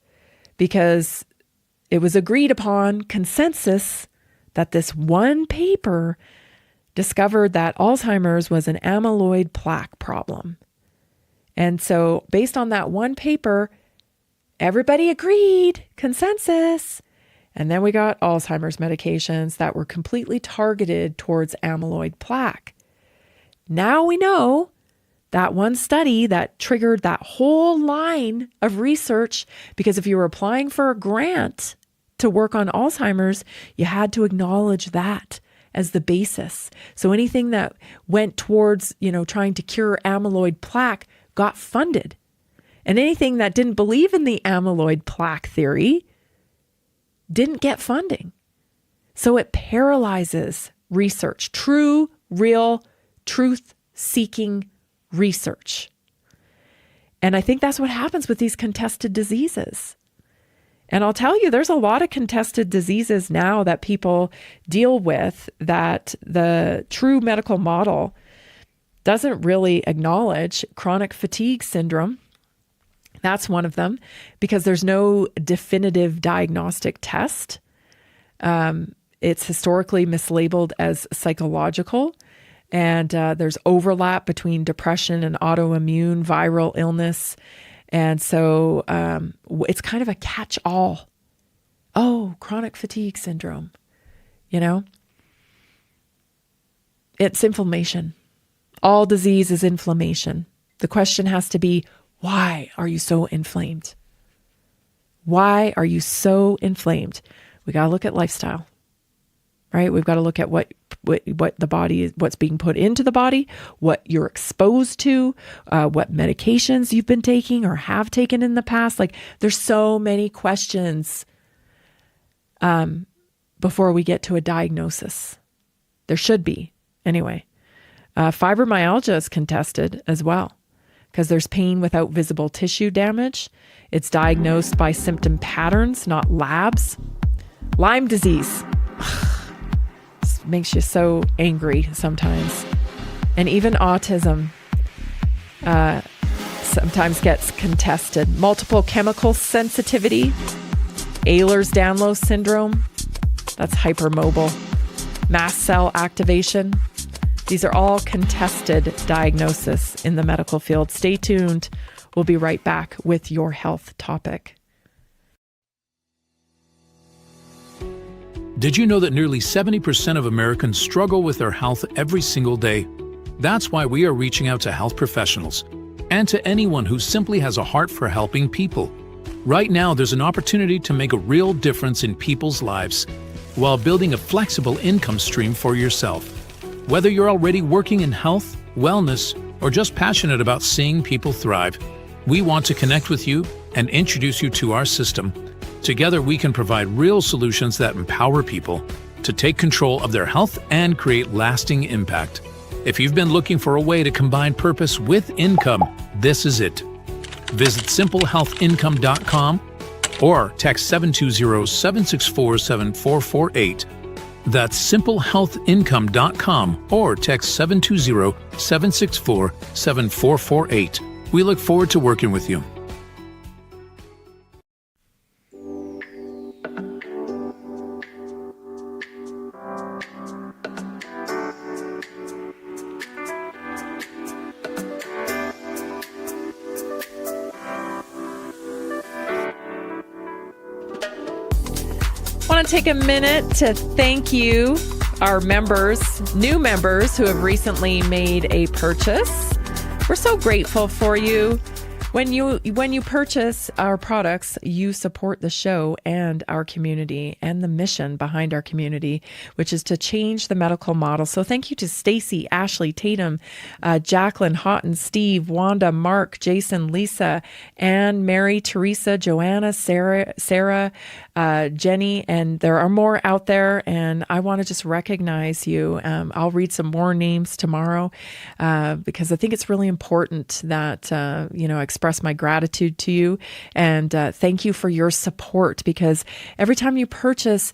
because it was agreed upon consensus that this one paper discovered that Alzheimer's was an amyloid plaque problem. And so based on that one paper, everybody agreed, consensus. And then we got Alzheimer's medications that were completely targeted towards amyloid plaque. Now we know that one study that triggered that whole line of research, because if you were applying for a grant to work on Alzheimer's, you had to acknowledge that as the basis. So anything that went towards, trying to cure amyloid plaque got funded. And anything that didn't believe in the amyloid plaque theory didn't get funding. So it paralyzes research, true, real, truth-seeking research. And I think that's what happens with these contested diseases. And I'll tell you, there's a lot of contested diseases now that people deal with that the true medical model doesn't really acknowledge. Chronic fatigue syndrome, that's one of them, because there's no definitive diagnostic test. It's historically mislabeled as psychological. And there's overlap between depression and autoimmune viral illness. And so it's kind of a catch-all. Oh, chronic fatigue syndrome, It's inflammation. All disease is inflammation. The question has to be, why are you so inflamed? Why are you so inflamed? We got to look at lifestyle, right? We've got to look at what the body is, what's being put into the body, what you're exposed to, what medications you've been taking or have taken in the past. Like, there's so many questions before we get to a diagnosis. There should be, anyway. Fibromyalgia is contested as well, because there's pain without visible tissue damage. It's diagnosed by symptom patterns, not labs. Lyme disease. Makes you so angry sometimes. And even autism sometimes gets contested. Multiple chemical sensitivity, Ehlers-Danlos syndrome, that's hypermobile. Mast cell activation. These are all contested diagnoses in the medical field. Stay tuned. We'll be right back with your health topic. Did you know that nearly 70% of Americans struggle with their health every single day? That's why we are reaching out to health professionals and to anyone who simply has a heart for helping people. Right now, there's an opportunity to make a real difference in people's lives while building a flexible income stream for yourself. Whether you're already working in health, wellness, or just passionate about seeing people thrive, we want to connect with you and introduce you to our system. Together, we can provide real solutions that empower people to take control of their health and create lasting impact. If you've been looking for a way to combine purpose with income, this is it. Visit simplehealthincome.com or text 720-764-7448. That's simplehealthincome.com or text 720-764-7448. We look forward to working with you. I want to take a minute to thank you, our members, new members who have recently made a purchase. We're so grateful for you. When you purchase our products, you support the show and our community and the mission behind our community, which is to change the medical model. So thank you to Stacy, Ashley, Tatum, Jacqueline, Houghton, Steve, Wanda, Mark, Jason, Lisa, Anne, Mary, Teresa, Joanna, Sarah, Jenny, and there are more out there. And I want to just recognize you. I'll read some more names tomorrow because I think it's really important that, express my gratitude to you. And thank you for your support, because every time you purchase,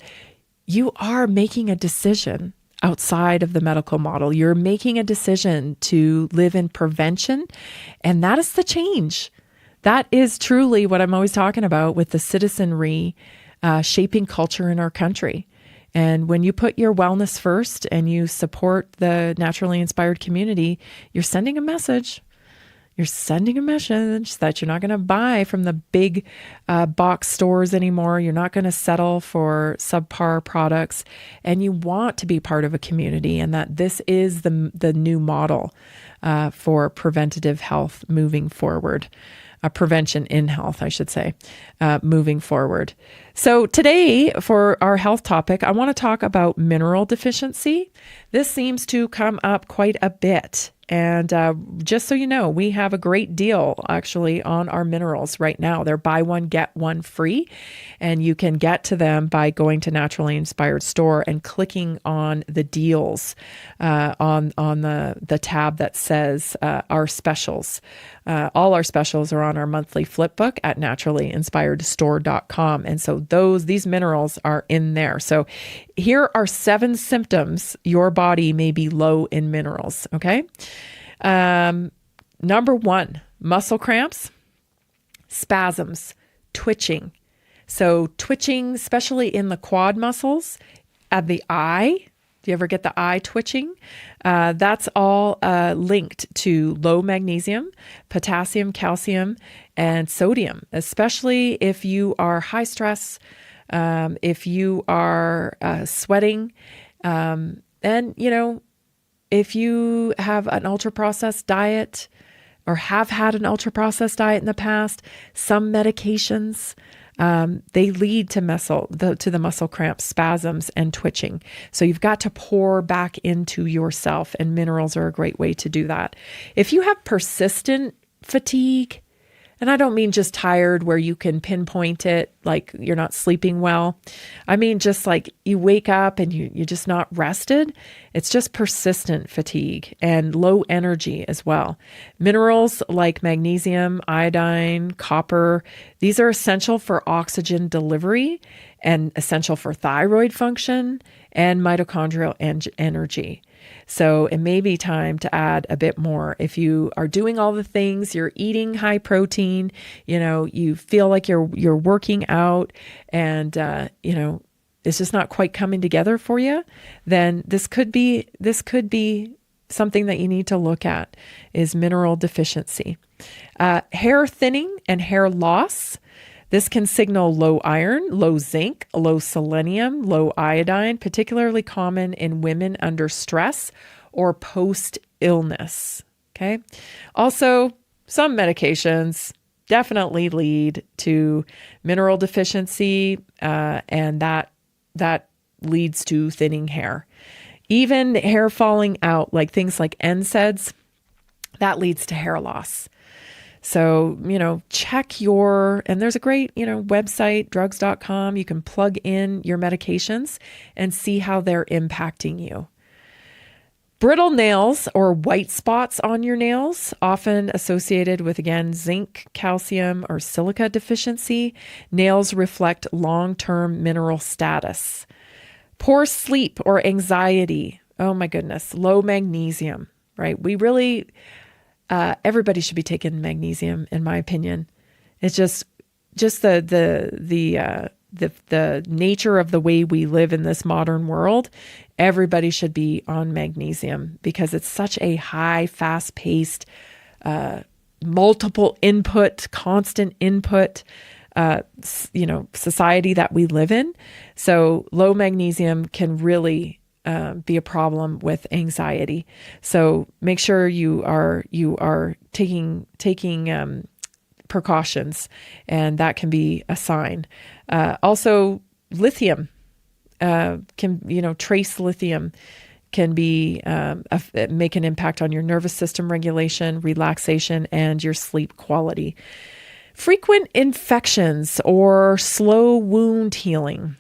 you are making a decision outside of the medical model. You're making a decision to live in prevention. And that is the change. That is truly what I'm always talking about with the citizenry shaping culture in our country. And when you put your wellness first and you support the naturally inspired community, you're sending a message. You're sending a message that you're not going to buy from the big box stores anymore. You're not going to settle for subpar products, and you want to be part of a community, and that this is the new model for preventative health moving forward. Prevention in health, I should say, moving forward. So today, for our health topic, I want to talk about mineral deficiency. This seems to come up quite a bit. And just so you know, we have a great deal actually on our minerals right now. They're buy one, get one free. And you can get to them by going to Naturally Inspired Store and clicking on the deals on the tab that says our specials. All our specials are on our monthly flip book at naturallyinspiredstore.com. And so these minerals are in there. So here are 7 symptoms your body may be low in minerals. Okay. Number 1, muscle cramps, spasms, twitching. So twitching, especially in the quad muscles, at the eye. Do you ever get the eye twitching? That's all linked to low magnesium, potassium, calcium, and sodium, especially if you are high stress, if you are sweating, and, if you have an ultra-processed diet or have had an ultra-processed diet in the past, some medications, they lead to the muscle cramps, spasms, and twitching. So you've got to pour back into yourself, and minerals are a great way to do that. If you have persistent fatigue, and I don't mean just tired where you can pinpoint it, like you're not sleeping well. I mean just like you wake up and you're just not rested. It's just persistent fatigue and low energy as well. Minerals like magnesium, iodine, copper, these are essential for oxygen delivery and essential for thyroid function and mitochondrial energy. So it may be time to add a bit more. If you are doing all the things, you're eating high protein, you feel like you're working out and, it's just not quite coming together for you, then this could be something that you need to look at is mineral deficiency. Hair thinning and hair loss. This can signal low iron, low zinc, low selenium, low iodine, particularly common in women under stress or post-illness. Okay. Also, some medications definitely lead to mineral deficiency, and that leads to thinning hair. Even hair falling out, like things like NSAIDs, that leads to hair loss. So, check and there's a great, website, drugs.com. You can plug in your medications and see how they're impacting you. Brittle nails or white spots on your nails, often associated with, again, zinc, calcium, or silica deficiency. Nails reflect long-term mineral status. Poor sleep or anxiety. Oh my goodness. Low magnesium, right? We really... everybody should be taking magnesium, in my opinion. It's just the the nature of the way we live in this modern world, everybody should be on magnesium because it's such a high, fast-paced, multiple input, constant input, society that we live in. So low magnesium can really be a problem with anxiety. So make sure you are taking precautions, and that can be a sign. Also, lithium trace lithium can be make an impact on your nervous system regulation, relaxation, and your sleep quality. Frequent infections or slow wound healing.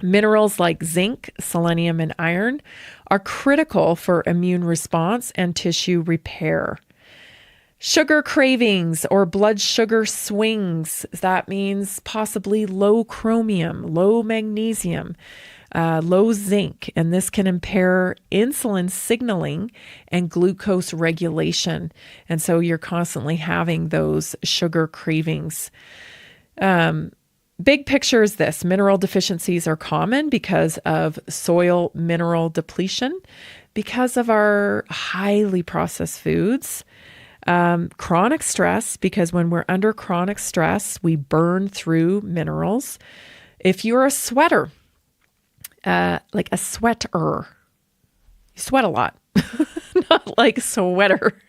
Minerals like zinc, selenium, and iron are critical for immune response and tissue repair. Sugar cravings or blood sugar swings. That means possibly low chromium, low magnesium, low zinc, and this can impair insulin signaling and glucose regulation. And so you're constantly having those sugar cravings. Big picture is this: mineral deficiencies are common because of soil mineral depletion, because of our highly processed foods. Chronic stress, because when we're under chronic stress, we burn through minerals. If you're a sweater, like a sweater, you sweat a lot, not like sweater.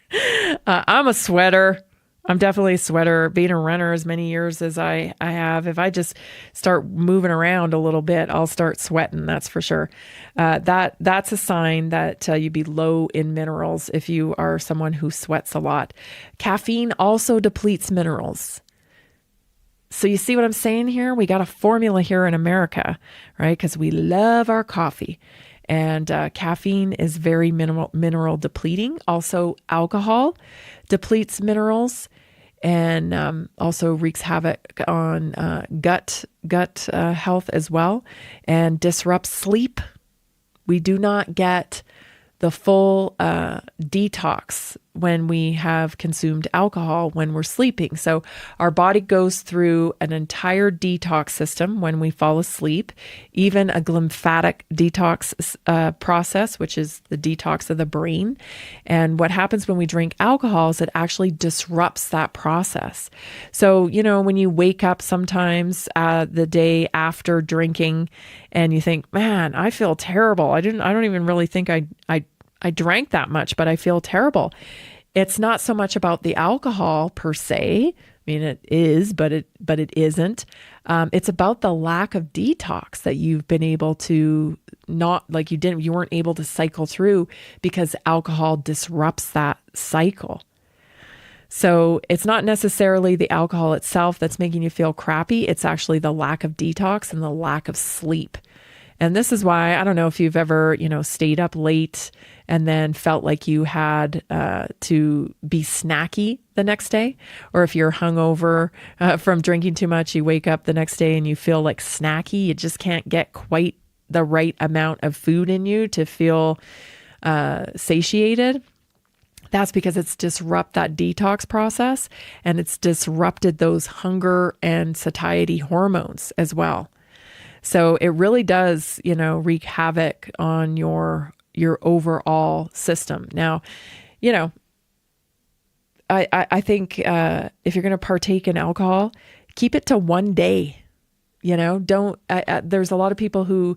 I'm a sweater. I'm definitely a sweater. Being a runner as many years as I have, if I just start moving around a little bit, I'll start sweating. That's for sure. That's a sign that you'd be low in minerals if you are someone who sweats a lot. Caffeine also depletes minerals. So you see what I'm saying here? We got a formula here in America, right? Because we love our coffee. And caffeine is very mineral depleting. Also, alcohol depletes minerals and also wreaks havoc on gut health as well, and disrupts sleep. We do not get the full detox when we have consumed alcohol when we're sleeping. So our body goes through an entire detox system when we fall asleep, even a lymphatic detox process, which is the detox of the brain. And what happens when we drink alcohol is it actually disrupts that process. So, when you wake up sometimes the day after drinking and you think, man, I feel terrible. I don't even really think I drank that much, but I feel terrible. It's not so much about the alcohol per se. I mean, it is, but it isn't. It's about the lack of detox that you've been able to you weren't able to cycle through because alcohol disrupts that cycle. So it's not necessarily the alcohol itself that's making you feel crappy. It's actually the lack of detox and the lack of sleep. And this is why, I don't know if you've ever, stayed up late and then felt like you had to be snacky the next day, or if you're hungover from drinking too much, you wake up the next day and you feel like snacky. You just can't get quite the right amount of food in you to feel satiated. That's because it's disrupted that detox process, and it's disrupted those hunger and satiety hormones as well. So it really does, wreak havoc on your overall system. Now, I think if you're going to partake in alcohol, keep it to one day. Don't. There's a lot of people who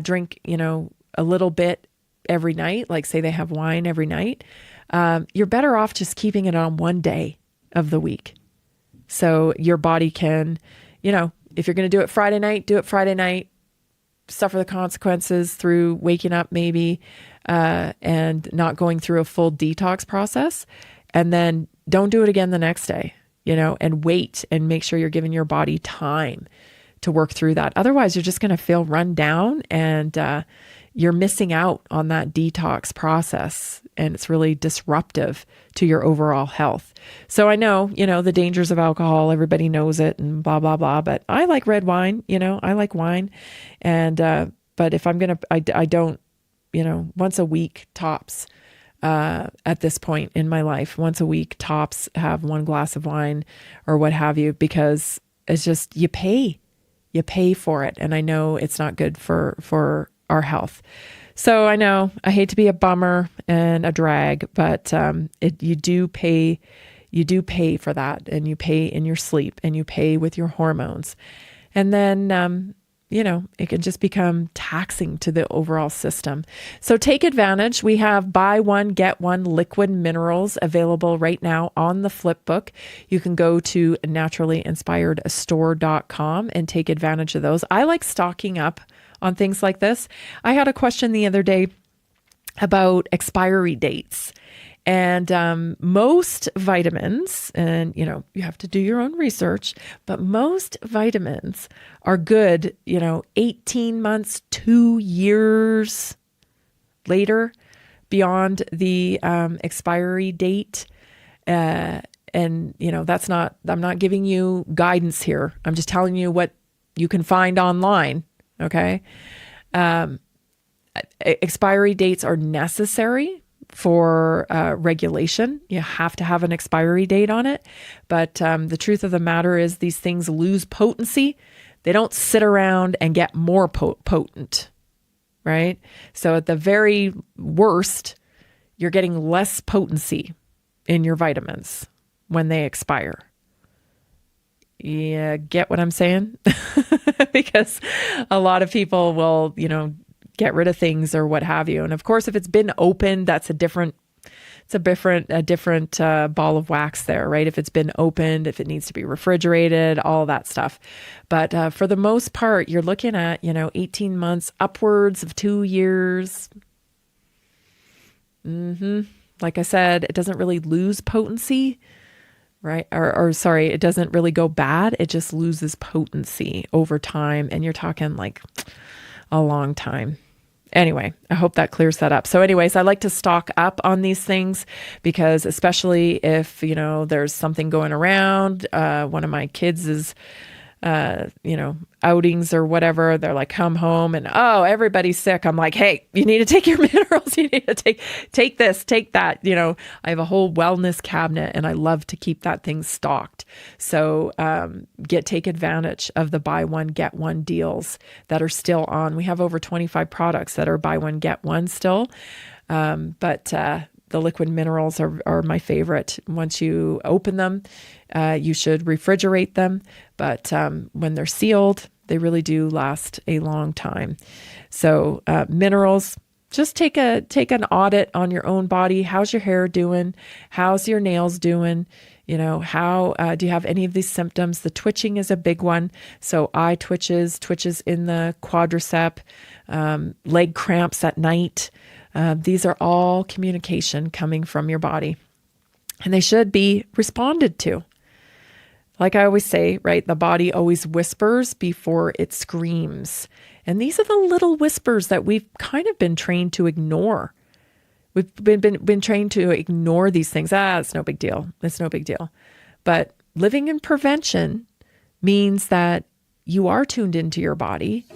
drink, a little bit every night. Like say they have wine every night. You're better off just keeping it on one day of the week, so your body can, if you're going to do it Friday night, do it Friday night, suffer the consequences through waking up maybe and not going through a full detox process. And then don't do it again the next day, and wait and make sure you're giving your body time to work through that. Otherwise, you're just going to feel run down and you're missing out on that detox process. And it's really disruptive to your overall health. So I know, the dangers of alcohol, everybody knows it and blah, blah, blah, but I like red wine, I like wine. And, but if I'm going to, I don't, once a week tops, at this point in my life, once a week tops, have one glass of wine or what have you, because it's just, you pay you pay for it. And I know it's not good for our health. So I know I hate to be a bummer and a drag, but you do pay for that, and you pay in your sleep, and you pay with your hormones. And then, it can just become taxing to the overall system. So take advantage. We have buy one, get one liquid minerals available right now on the Flipbook. You can go to naturallyinspiredstore.com and take advantage of those. I like stocking up on things like this. I had a question the other day about expiry dates. And most vitamins, and you have to do your own research, but most vitamins are good, 18 months, 2 years later beyond the expiry date. And I'm not giving you guidance here. I'm just telling you what you can find online. Okay. Expiry dates are necessary for regulation. You have to have an expiry date on it. But the truth of the matter is these things lose potency. They don't sit around and get more potent, right? So at the very worst, you're getting less potency in your vitamins when they expire. Yeah, get what I'm saying? Because a lot of people will, get rid of things or what have you. And of course, if it's been opened, that's a different ball of wax there, right? If it's been opened, if it needs to be refrigerated, all that stuff. But for the most part, you're looking at, 18 months, upwards of 2 years. Like I said, it doesn't really lose potency, right? Or sorry, it doesn't really go bad. It just loses potency over time. And you're talking like a long time. Anyway, I hope that clears that up. So anyways, I like to stock up on these things because especially if, there's something going around, one of my kids is, outings or whatever, they're like, come home and, oh, everybody's sick. I'm like, hey, you need to take your minerals. You need to take this, take that. I have a whole wellness cabinet and I love to keep that thing stocked. So take advantage of the buy one, get one deals that are still on. We have over 25 products that are buy one, get one still. But the liquid minerals are my favorite. Once you open them, you should refrigerate them. But when they're sealed, they really do last a long time. So minerals, just take an audit on your own body. How's your hair doing? How's your nails doing? How do you have any of these symptoms? The twitching is a big one. So eye twitches in the quadricep, leg cramps at night. These are all communication coming from your body, and they should be responded to. Like I always say, right? The body always whispers before it screams. And these are the little whispers that we've kind of been trained to ignore. We've been trained to ignore these things. It's no big deal. It's no big deal. But living in prevention means that you are tuned into your body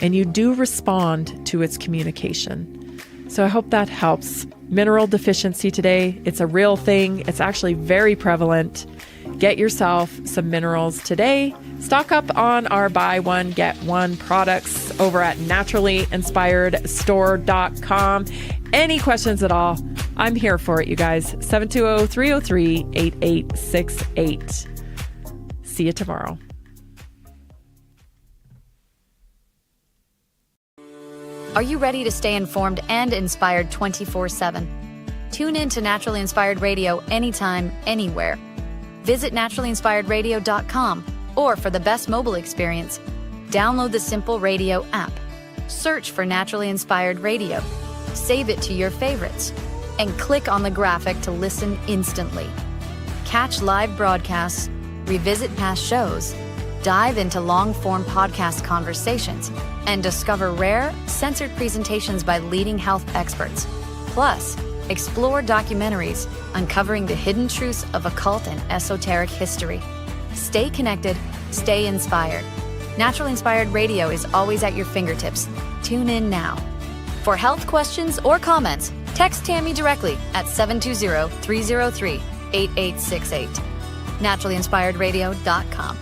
and you do respond to its communication. So I hope that helps. Mineral deficiency today, it's a real thing. It's actually very prevalent. Get yourself some minerals today. Stock up on our buy one, get one products over at naturallyinspiredstore.com. Any questions at all, I'm here for it, you guys. 720-303-8868. See you tomorrow. Are you ready to stay informed and inspired 24/7? Tune in to Naturally Inspired Radio anytime, anywhere. Visit naturallyinspiredradio.com, or for the best mobile experience, download the Simple Radio app. Search for Naturally Inspired Radio. Save it to your favorites, and click on the graphic to listen instantly. Catch live broadcasts, revisit past shows, dive into long-form podcast conversations, and discover rare, censored presentations by leading health experts. Plus, explore documentaries uncovering the hidden truths of occult and esoteric history. Stay connected, stay inspired. Naturally Inspired Radio is always at your fingertips. Tune in now. For health questions or comments, text Tammy directly at 720-303-8868. naturallyinspiredradio.com.